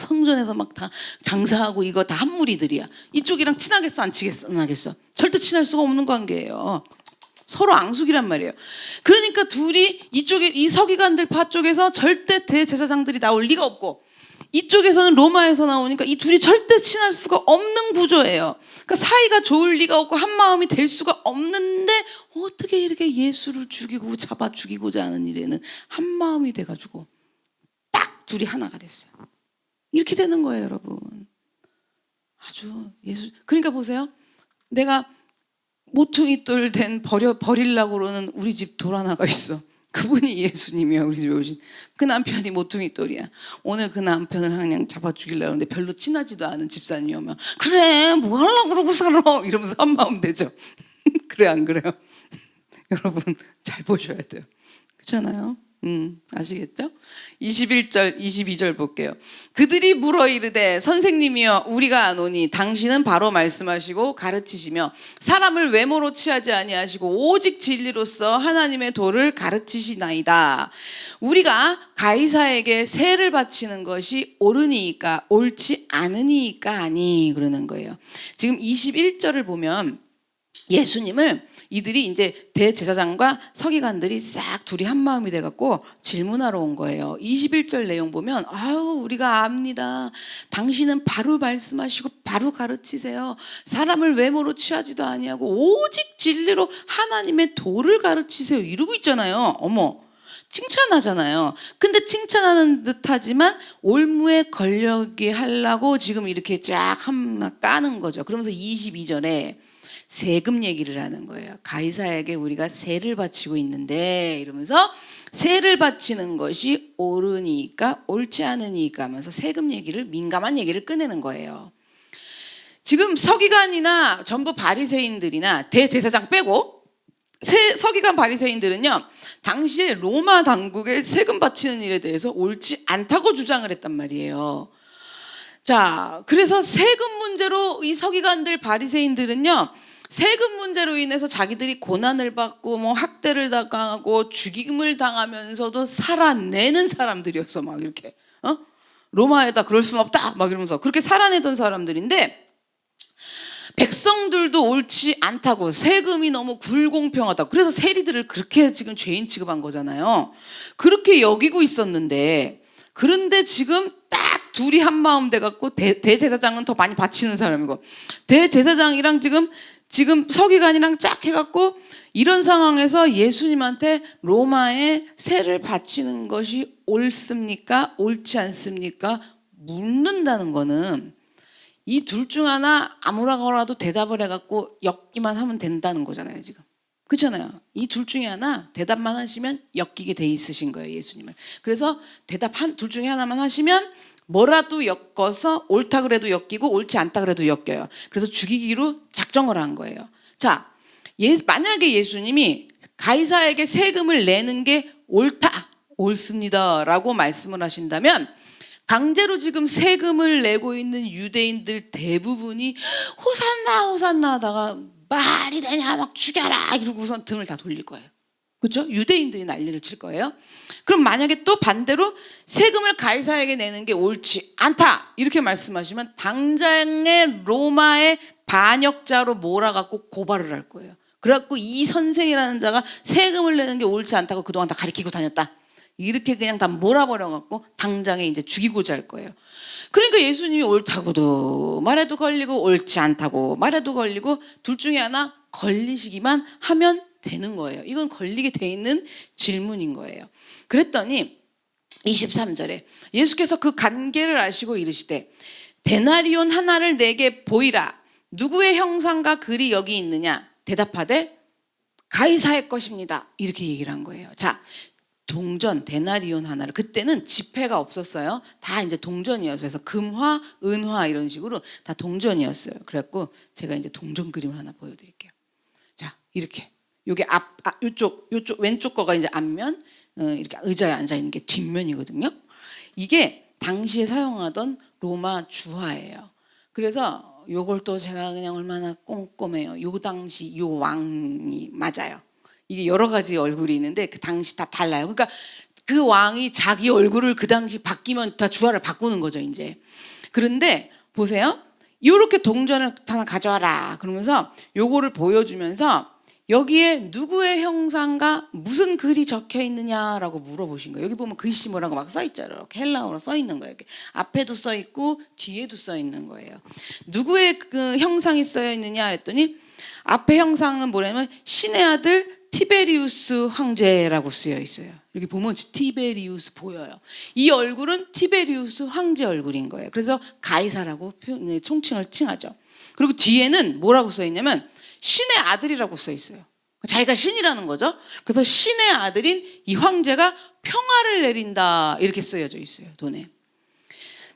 다 장사하고 이거 다 한무리들이야. 이쪽이랑 친하겠어 안 친하겠어? 절대 친할 수가 없는 관계예요. 서로 앙숙이란 말이에요. 그러니까 둘이 이쪽에 이 서기관들 파 쪽에서 절대 대제사장들이 나올 리가 없고, 이쪽에서는 로마에서 나오니까 이 둘이 절대 친할 수가 없는 구조예요. 그러니까 사이가 좋을 리가 없고 한 마음이 될 수가 없는데 어떻게 이렇게 예수를 죽이고 잡아 죽이고자 하는 일에는 한 마음이 돼가지고 딱 둘이 하나가 됐어요. 이렇게 되는 거예요, 여러분. 아주 예수. 그러니까 보세요. 내가 모퉁이 돌 된 버리려고 그러는 우리 집 돌 하나가 있어. 그분이 예수님이야. 우리 집에 오신 그 남편이 모퉁이 돌이야. 오늘 그 남편을 그냥 잡아 죽이려고 하는데 별로 친하지도 않은 집사님이 오면 그래 뭐 하려고 그러고 살아 이러면서 한마음 되죠. 그래 안 그래요? 여러분 잘 보셔야 돼요. 그렇잖아요. 아시겠죠? 21절 22절 볼게요. 그들이 물어 이르되 선생님이여 우리가 아노니 당신은 바로 말씀하시고 가르치시며 사람을 외모로 취하지 아니하시고 오직 진리로서 하나님의 도를 가르치시나이다. 우리가 가이사에게 세를 바치는 것이 옳으니까 옳지 않으니까 아니 그러는 거예요. 지금 21절을 보면 예수님을 이들이 이제 대제사장과 서기관들이 싹 둘이 한 마음이 돼갖고 질문하러 온 거예요. 21절 내용 보면 아유 우리가 압니다. 당신은 바로 말씀하시고 바로 가르치세요. 사람을 외모로 취하지도 아니하고 오직 진리로 하나님의 도를 가르치세요. 이러고 있잖아요. 어머 칭찬하잖아요. 근데 칭찬하는 듯하지만 올무에 걸려게 하려고 지금 이렇게 쫙 까는 거죠. 그러면서 22절에 세금 얘기를 하는 거예요. 가이사에게 우리가 세를 바치고 있는데 이러면서 세를 바치는 것이 옳으니까 옳지 않으니까 하면서 세금 얘기를 민감한 얘기를 꺼내는 거예요. 지금 서기관이나 전부 바리새인들이나 대제사장 빼고 서기관 바리새인들은요 당시에 로마 당국에 세금 바치는 일에 대해서 옳지 않다고 주장을 했단 말이에요. 자, 그래서 세금 문제로 이 서기관들 바리새인들은요 세금 문제로 인해서 자기들이 고난을 받고 뭐 학대를 당하고 죽임을 당하면서도 살아내는 사람들이었어. 막 이렇게 로마에다 그럴 순 없다 막 이러면서 그렇게 살아내던 사람들인데 백성들도 옳지 않다고 세금이 너무 불공평하다고 그래서 세리들을 그렇게 지금 죄인 취급한 거잖아요. 그렇게 여기고 있었는데 그런데 지금 딱 둘이 한 마음 돼갖고 대제사장은 더 많이 바치는 사람이고 대제사장이랑 지금 서기관이랑 짝 해갖고 이런 상황에서 예수님한테 로마에 세를 바치는 것이 옳습니까? 옳지 않습니까? 묻는다는 거는 이 둘 중 하나 아무라고라도 대답을 해갖고 엮기만 하면 된다는 거잖아요. 지금 그렇잖아요. 이 둘 중에 하나 대답만 하시면 엮이게 돼 있으신 거예요. 예수님은. 그래서 대답 둘 중에 하나만 하시면 뭐라도 엮어서 옳다 그래도 엮이고 옳지 않다 그래도 엮여요. 그래서 죽이기로 작정을 한 거예요. 자, 만약에 예수님이 가이사에게 세금을 내는 게 옳습니다 라고 말씀을 하신다면 강제로 지금 세금을 내고 있는 유대인들 대부분이 호산나 호산나 하다가 말이 되냐 막 죽여라 이러고선 등을 다 돌릴 거예요. 그렇죠? 유대인들이 난리를 칠 거예요. 그럼 만약에 또 반대로 세금을 가이사에게 내는 게 옳지 않다 이렇게 말씀하시면 당장에 로마의 반역자로 몰아갖고 고발을 할 거예요. 그래갖고 이 선생이라는 자가 세금을 내는 게 옳지 않다고 그동안 다 가리키고 다녔다 이렇게 그냥 다 몰아버려갖고 당장에 이제 죽이고자 할 거예요. 그러니까 예수님이 옳다고도 말해도 걸리고 옳지 않다고 말해도 걸리고 둘 중에 하나 걸리시기만 하면 되는 거예요. 이건 걸리게 돼 있는 질문인 거예요. 그랬더니 23절에 예수께서 그 관계를 아시고 이르시되 데나리온 하나를 내게 보이라. 누구의 형상과 글이 여기 있느냐? 대답하되 가이사의 것입니다. 이렇게 얘기를 한 거예요. 자, 동전 데나리온 하나를 그때는 지폐가 없었어요. 다 이제 동전이었어요. 그래서 금화, 은화 이런 식으로 다 동전이었어요. 그래갖고 제가 이제 동전 그림을 하나 보여드릴게요. 자, 이렇게 요게 요쪽 왼쪽 거가 이제 앞면, 이렇게 의자에 앉아 있는 게 뒷면이거든요. 이게 당시에 사용하던 로마 주화예요. 그래서 요걸 또 제가 그냥 얼마나 꼼꼼해요. 요 당시 요 왕이 맞아요. 이게 여러 가지 얼굴이 있는데 그 당시 다 달라요. 그러니까 그 왕이 자기 얼굴을 그 당시 바뀌면 다 주화를 바꾸는 거죠, 이제. 그런데 보세요. 요렇게 동전을 하나 가져와라. 그러면서 요거를 보여주면서 여기에 누구의 형상과 무슨 글이 적혀 있느냐라고 물어보신 거예요. 여기 보면 글씨 뭐라고 막 써 있잖아요. 이렇게 헬라어로 써 있는 거예요. 이렇게 앞에도 써 있고 뒤에도 써 있는 거예요. 누구의 그 형상이 써 있느냐 했더니 앞에 형상은 뭐냐면 신의 아들 티베리우스 황제라고 쓰여 있어요. 여기 보면 티베리우스 보여요. 이 얼굴은 티베리우스 황제 얼굴인 거예요. 그래서 가이사라고 총칭을 칭하죠. 그리고 뒤에는 뭐라고 써 있냐면 신의 아들이라고 써 있어요. 자기가 신이라는 거죠. 그래서 신의 아들인 이 황제가 평화를 내린다 이렇게 쓰여져 있어요, 돈에.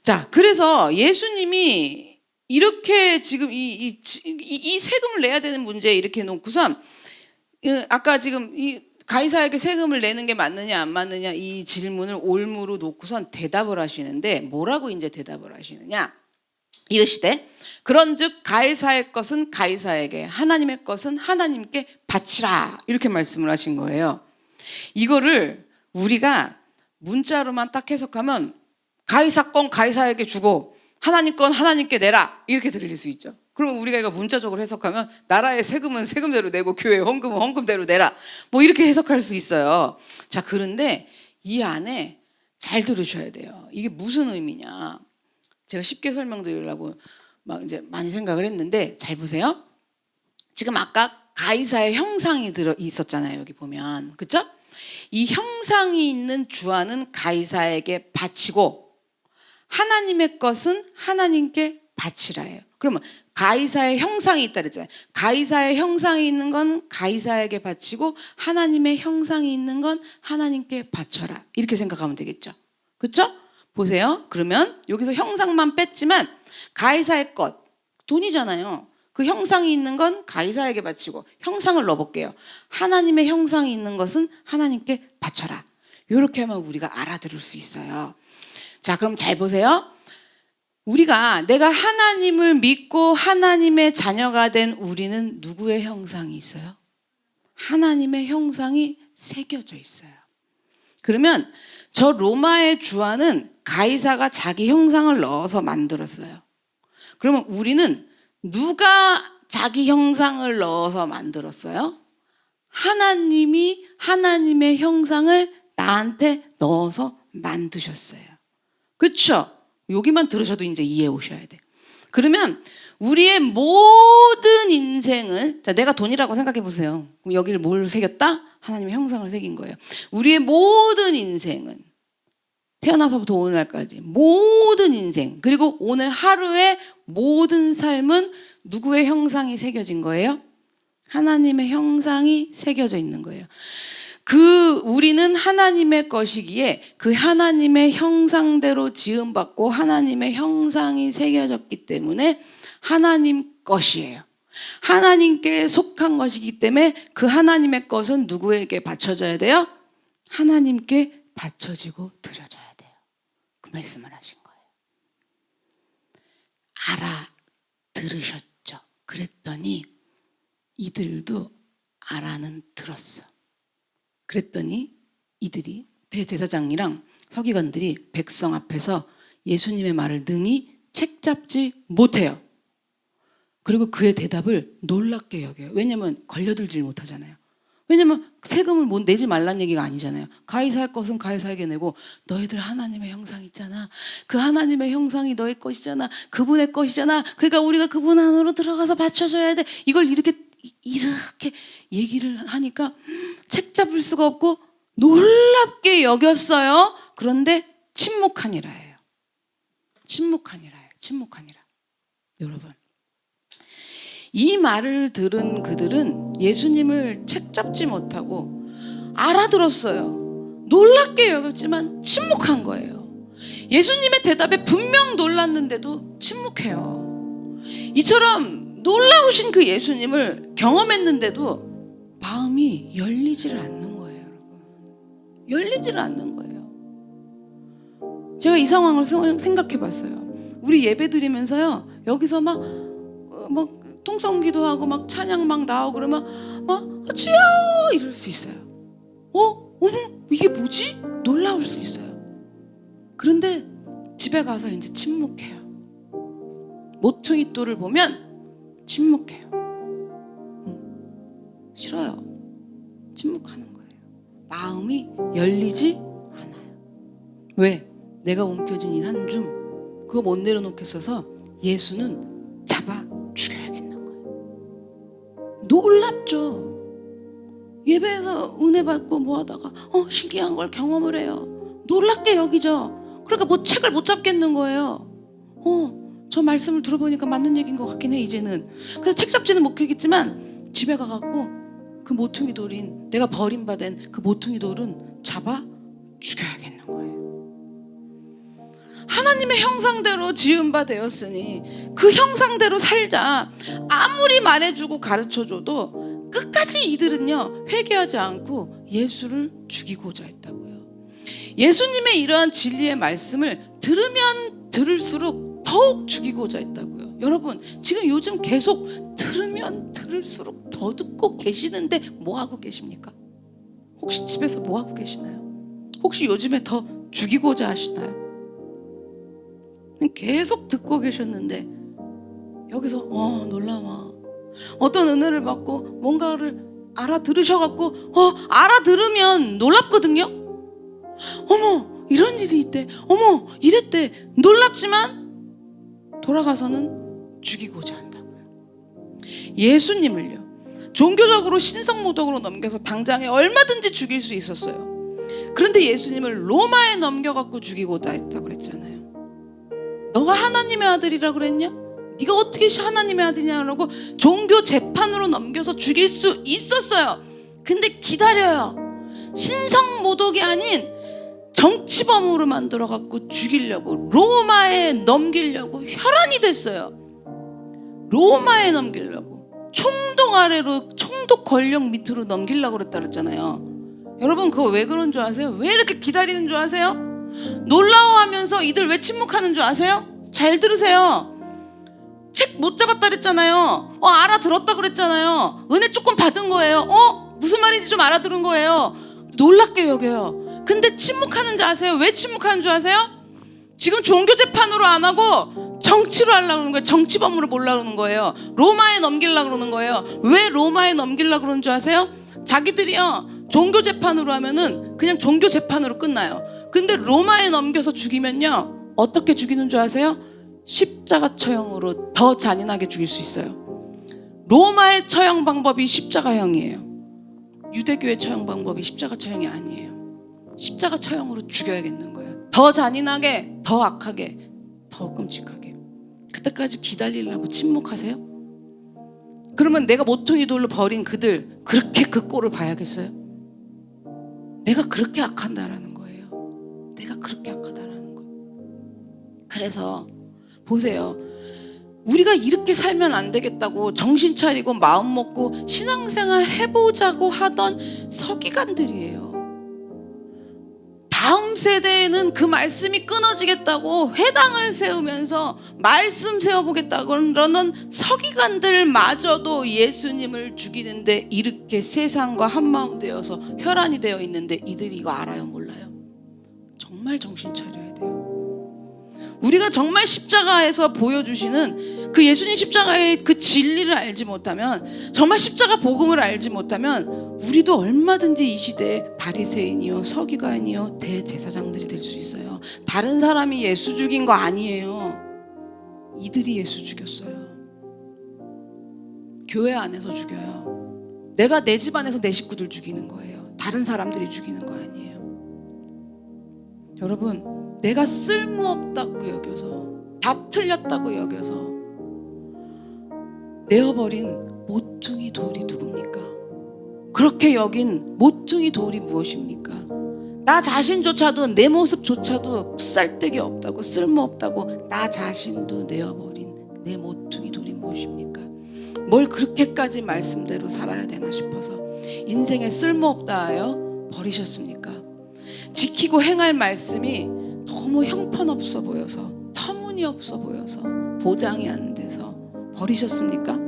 자, 그래서 예수님이 이렇게 지금 이 세금을 내야 되는 문제 이렇게 놓고선 아까 지금 이 가이사에게 세금을 내는 게 맞느냐 안 맞느냐 이 질문을 올무로 놓고선 대답을 하시는데 뭐라고 이제 대답을 하시느냐? 이르시되 그런즉 가이사의 것은 가이사에게 하나님의 것은 하나님께 바치라 이렇게 말씀을 하신 거예요. 이거를 우리가 문자로만 딱 해석하면 가이사 건 가이사에게 주고 하나님 건 하나님께 내라 이렇게 들릴 수 있죠. 그러면 우리가 이거 문자적으로 해석하면 나라의 세금은 세금대로 내고 교회 헌금은 헌금대로 내라 뭐 이렇게 해석할 수 있어요. 자, 그런데 이 안에 잘 들으셔야 돼요. 이게 무슨 의미냐? 제가 쉽게 설명드리려고 막 이제 많이 생각을 했는데 잘 보세요. 지금 아까 가이사의 형상이 들어 있었잖아요. 여기 보면 그렇죠? 이 형상이 있는 주화는 가이사에게 바치고 하나님의 것은 하나님께 바치라예요. 그러면 가이사의 형상이 있다 그랬잖아요. 가이사의 형상이 있는 건 가이사에게 바치고 하나님의 형상이 있는 건 하나님께 바쳐라. 이렇게 생각하면 되겠죠. 그렇죠? 보세요. 그러면 여기서 형상만 뺐지만 가이사의 것, 돈이잖아요. 그 형상이 있는 건 가이사에게 바치고 형상을 넣어볼게요. 하나님의 형상이 있는 것은 하나님께 바쳐라. 이렇게 하면 우리가 알아들을 수 있어요. 자, 그럼 잘 보세요. 우리가 내가 하나님을 믿고 하나님의 자녀가 된 우리는 누구의 형상이 있어요? 하나님의 형상이 새겨져 있어요. 그러면 저 로마의 주화는 가이사가 자기 형상을 넣어서 만들었어요. 그러면 우리는 누가 자기 형상을 넣어서 만들었어요? 하나님이 하나님의 형상을 나한테 넣어서 만드셨어요. 그렇죠? 여기만 들으셔도 이제 이해해 오셔야 돼. 그러면 우리의 모든 인생을 자, 내가 돈이라고 생각해 보세요. 그럼 여기를 뭘 새겼다? 하나님의 형상을 새긴 거예요. 우리의 모든 인생은 태어나서부터 오늘날까지 모든 인생 그리고 오늘 하루의 모든 삶은 누구의 형상이 새겨진 거예요? 하나님의 형상이 새겨져 있는 거예요. 우리는 하나님의 것이기에 그 하나님의 형상대로 지음받고 하나님의 형상이 새겨졌기 때문에 하나님 것이에요. 하나님께 속한 것이기 때문에 그 하나님의 것은 누구에게 바쳐져야 돼요? 하나님께 바쳐지고 드려져야 돼요. 그 말씀을 하신 거예요. 알아들으셨죠? 그랬더니 이들도 알아는 들었어. 그랬더니 이들이 대제사장이랑 서기관들이 백성 앞에서 예수님의 말을 능히 책잡지 못해요. 그리고 그의 대답을 놀랍게 여겨요. 왜냐하면 걸려들질 못하잖아요. 왜냐하면 세금을 못 내지 말란 얘기가 아니잖아요. 가이사의 것은 가이사에게 내고 너희들 하나님의 형상 있잖아. 그 하나님의 형상이 너희 것이잖아. 그분의 것이잖아. 그러니까 우리가 그분 안으로 들어가서 바쳐줘야 돼. 이걸 이렇게 얘기를 하니까 책 잡을 수가 없고 놀랍게 여겼어요. 그런데 침묵하니라예요. 침묵하니라예요. 침묵하니라. 여러분, 이 말을 들은 그들은 예수님을 책 잡지 못하고 알아들었어요. 놀랍게 여겼지만 침묵한 거예요. 예수님의 대답에 분명 놀랐는데도 침묵해요. 이처럼 놀라우신 그 예수님을 경험했는데도 마음이 열리지를 않는 거예요, 여러분. 열리지를 않는 거예요. 제가 이 상황을 생각해 봤어요. 우리 예배 드리면서요 여기서 막 통성기도 하고 막 찬양 막 나오고 그러면 막 주여 이럴 수 있어요. 어머 이게 뭐지? 놀라울 수 있어요. 그런데 집에 가서 이제 침묵해요. 모퉁이 돌을 보면 침묵해요. 싫어요. 침묵하는 거예요. 마음이 열리지 않아요. 왜? 내가 움켜쥔 이 한 줌 그거 못 내려놓겠어서 예수는 잡아 죽여야겠는 거예요. 놀랍죠. 예배에서 은혜 받고 뭐 하다가 신기한 걸 경험을 해요. 놀랍게 여기죠. 그러니까 뭐 책을 못 잡겠는 거예요. 저 말씀을 들어보니까 맞는 얘기인 것 같긴 해 이제는. 그래서 책 잡지는 못하겠지만 집에 가갖고 그 모퉁이 돌인 내가 버림받은 그 모퉁이 돌은 잡아 죽여야겠는 거예요. 하나님의 형상대로 지은 바 되었으니 그 형상대로 살자. 아무리 말해주고 가르쳐줘도 끝까지 이들은요 회개하지 않고 예수를 죽이고자 했다고요. 예수님의 이러한 진리의 말씀을 들으면 들을수록 더욱 죽이고자 했다고요. 여러분 지금 요즘 계속 들으면 들을수록 더 듣고 계시는데 뭐 하고 계십니까? 혹시 집에서 뭐 하고 계시나요? 혹시 요즘에 더 죽이고자 하시나요? 계속 듣고 계셨는데 여기서 놀라워. 어떤 은혜를 받고 뭔가를 알아들으셔갖고 알아들으면 놀랍거든요. 어머 이런 일이 있대. 어머 이랬대. 놀랍지만 돌아가서는 죽이고자 한다고요. 예수님을요 종교적으로 신성모독으로 넘겨서 당장에 얼마든지 죽일 수 있었어요. 그런데 예수님을 로마에 넘겨갖고 죽이고자 했다고 그랬잖아요. 너가 하나님의 아들이라 그랬냐? 네가 어떻게 하나님의 아들이냐고 종교 재판으로 넘겨서 죽일 수 있었어요. 근데 기다려요. 신성모독이 아닌 정치범으로 만들어갖고 죽이려고 로마에 넘기려고 혈안이 됐어요. 로마에 넘기려고 총독 아래로 총독 권력 밑으로 넘기려고 그랬다 그랬잖아요. 여러분 그거 왜 그런 줄 아세요? 왜 이렇게 기다리는 줄 아세요? 놀라워하면서 이들 왜 침묵하는 줄 아세요? 잘 들으세요. 책 못 잡았다 그랬잖아요. 알아들었다 그랬잖아요. 은혜 조금 받은 거예요. 무슨 말인지 좀 알아들은 거예요. 놀랍게 여겨요. 근데 침묵하는 줄 아세요? 왜 침묵하는 줄 아세요? 지금 종교 재판으로 안 하고 정치로 하려고 그러는 거예요. 정치범으로 보려고 그러는 거예요. 로마에 넘기려고 그러는 거예요. 왜 로마에 넘기려고 그러는 줄 아세요? 자기들이요 종교 재판으로 하면은 그냥 종교 재판으로 끝나요. 근데 로마에 넘겨서 죽이면요 어떻게 죽이는 줄 아세요? 십자가 처형으로 더 잔인하게 죽일 수 있어요. 로마의 처형 방법이 십자가형이에요. 유대교의 처형 방법이 십자가 처형이 아니에요. 십자가 처형으로 죽여야겠는 거예요. 더 잔인하게, 더 악하게, 더 끔찍하게. 그때까지 기다리려고 침묵하세요? 그러면 내가 모퉁이 돌로 버린 그들 그렇게 그 꼴을 봐야겠어요? 내가 그렇게 악한다라는 거예요. 내가 그렇게 악하다라는 거예요. 그래서 보세요. 우리가 이렇게 살면 안 되겠다고 정신 차리고 마음 먹고 신앙생활 해보자고 하던 서기관들이에요. 다음 세대에는 그 말씀이 끊어지겠다고 회당을 세우면서 말씀 세워보겠다고 그러는 서기관들마저도 예수님을 죽이는데 이렇게 세상과 한마음 되어서 혈안이 되어 있는데 이들이 이거 알아요? 몰라요? 정말 정신 차려야 돼요. 우리가 정말 십자가에서 보여주시는 그 예수님 십자가의 그 진리를 알지 못하면, 정말 십자가 복음을 알지 못하면 우리도 얼마든지 이 시대에 바리새인이요 서기관이요 대제사장들이 될 수 있어요. 다른 사람이 예수 죽인 거 아니에요. 이들이 예수 죽였어요. 교회 안에서 죽여요. 내가 내 집안에서 내 식구들 죽이는 거예요. 다른 사람들이 죽이는 거 아니에요. 여러분, 내가 쓸모없다고 여겨서, 다 틀렸다고 여겨서 내어버린 모퉁이 돌이 누굽니까? 그렇게 여긴 모퉁이 돌이 무엇입니까? 나 자신조차도, 내 모습조차도 쓸데기 없다고, 쓸모없다고 나 자신도 내어버린 내 모퉁이 돌이 무엇입니까? 뭘 그렇게까지 말씀대로 살아야 되나 싶어서 인생에 쓸모없다 하여 버리셨습니까? 지키고 행할 말씀이 너무 형편없어 보여서, 소원이 없어 보여서, 보장이 안 돼서 버리셨습니까?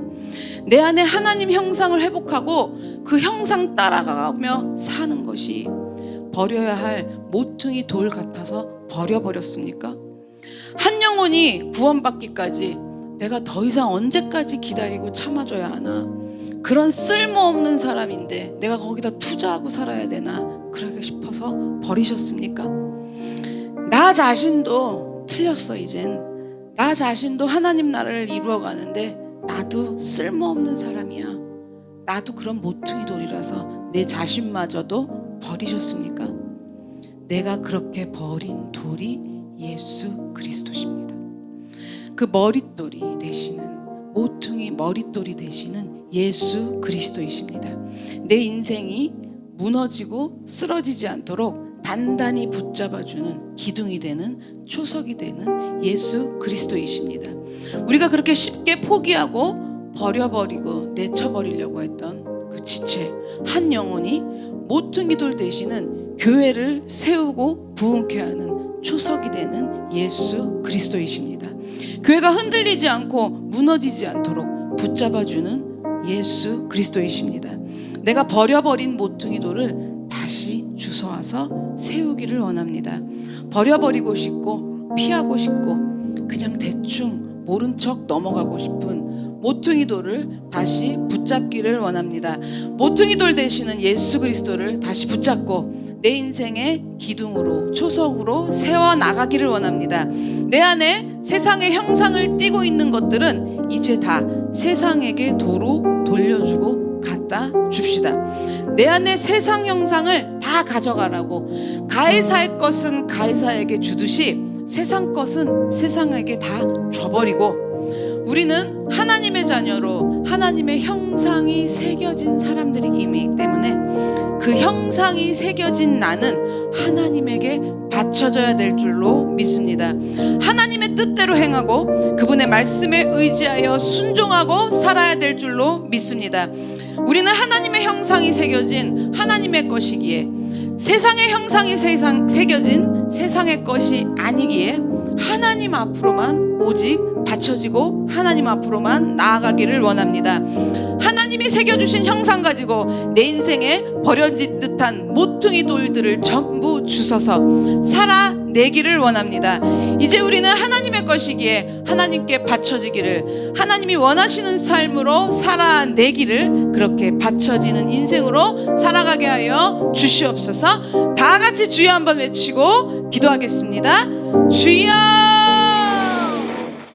내 안에 하나님 형상을 회복하고 그 형상 따라가며 사는 것이 버려야 할 모퉁이 돌 같아서 버려버렸습니까? 한 영혼이 구원받기까지 내가 더 이상 언제까지 기다리고 참아줘야 하나? 그런 쓸모없는 사람인데 내가 거기다 투자하고 살아야 되나? 그러고 싶어서 버리셨습니까? 나 자신도 틀렸어. 이젠 나 자신도 하나님 나라를 이루어가는데 나도 쓸모없는 사람이야. 나도 그런 모퉁이 돌이라서 내 자신마저도 버리셨습니까? 내가 그렇게 버린 돌이 예수 그리스도십니다. 그 머릿돌이 되시는, 모퉁이 머릿돌이 되시는 예수 그리스도이십니다. 내 인생이 무너지고 쓰러지지 않도록 단단히 붙잡아주는 기둥이 되는, 초석이 되는 예수 그리스도이십니다. 우리가 그렇게 쉽게 포기하고 버려버리고 내쳐버리려고 했던 그 지체, 한 영혼이 모퉁이 돌 되시는 교회를 세우고 부흥케 하는 초석이 되는 예수 그리스도이십니다. 교회가 흔들리지 않고 무너지지 않도록 붙잡아주는 예수 그리스도이십니다. 내가 버려버린 모퉁이 돌을 다시 주워와서 세우기를 원합니다. 버려버리고 싶고 피하고 싶고 그냥 대충 모른 척 넘어가고 싶은 모퉁이 돌을 다시 붙잡기를 원합니다. 모퉁이 돌 되시는 예수 그리스도를 다시 붙잡고 내 인생의 기둥으로, 초석으로 세워나가기를 원합니다. 내 안에 세상의 형상을 띠고 있는 것들은 이제 다 세상에게 도로 돌려주고 갖다 줍시다. 내 안에 세상 형상을 다 가져가라고, 가해사의 것은 가해사에게 주듯이 세상 것은 세상에게 다 줘버리고, 우리는 하나님의 자녀로 하나님의 형상이 새겨진 사람들이기 때문에 그 형상이 새겨진 나는 하나님에게 바쳐져야 될 줄로 믿습니다. 하나님의 뜻대로 행하고 그분의 말씀에 의지하여 순종하고 살아야 될 줄로 믿습니다. 우리는 하나님의 형상이 새겨진 하나님의 것이기에 세상의 형상이 새겨진 세상의 것이 아니기에 하나님 앞으로만 오직 바쳐지고 하나님 앞으로만 나아가기를 원합니다. 하나님이 새겨주신 형상 가지고 내 인생에 버려진 듯한 모퉁이 돌들을 전부 주워서 살아내기를 원합니다. 이제 우리는 하나님의 것이기에 하나님께 바쳐지기를, 하나님이 원하시는 삶으로 살아내기를, 그렇게 바쳐지는 인생으로 살아가게 하여 주시옵소서. 다 같이 주여 한번 외치고 기도하겠습니다. 주여!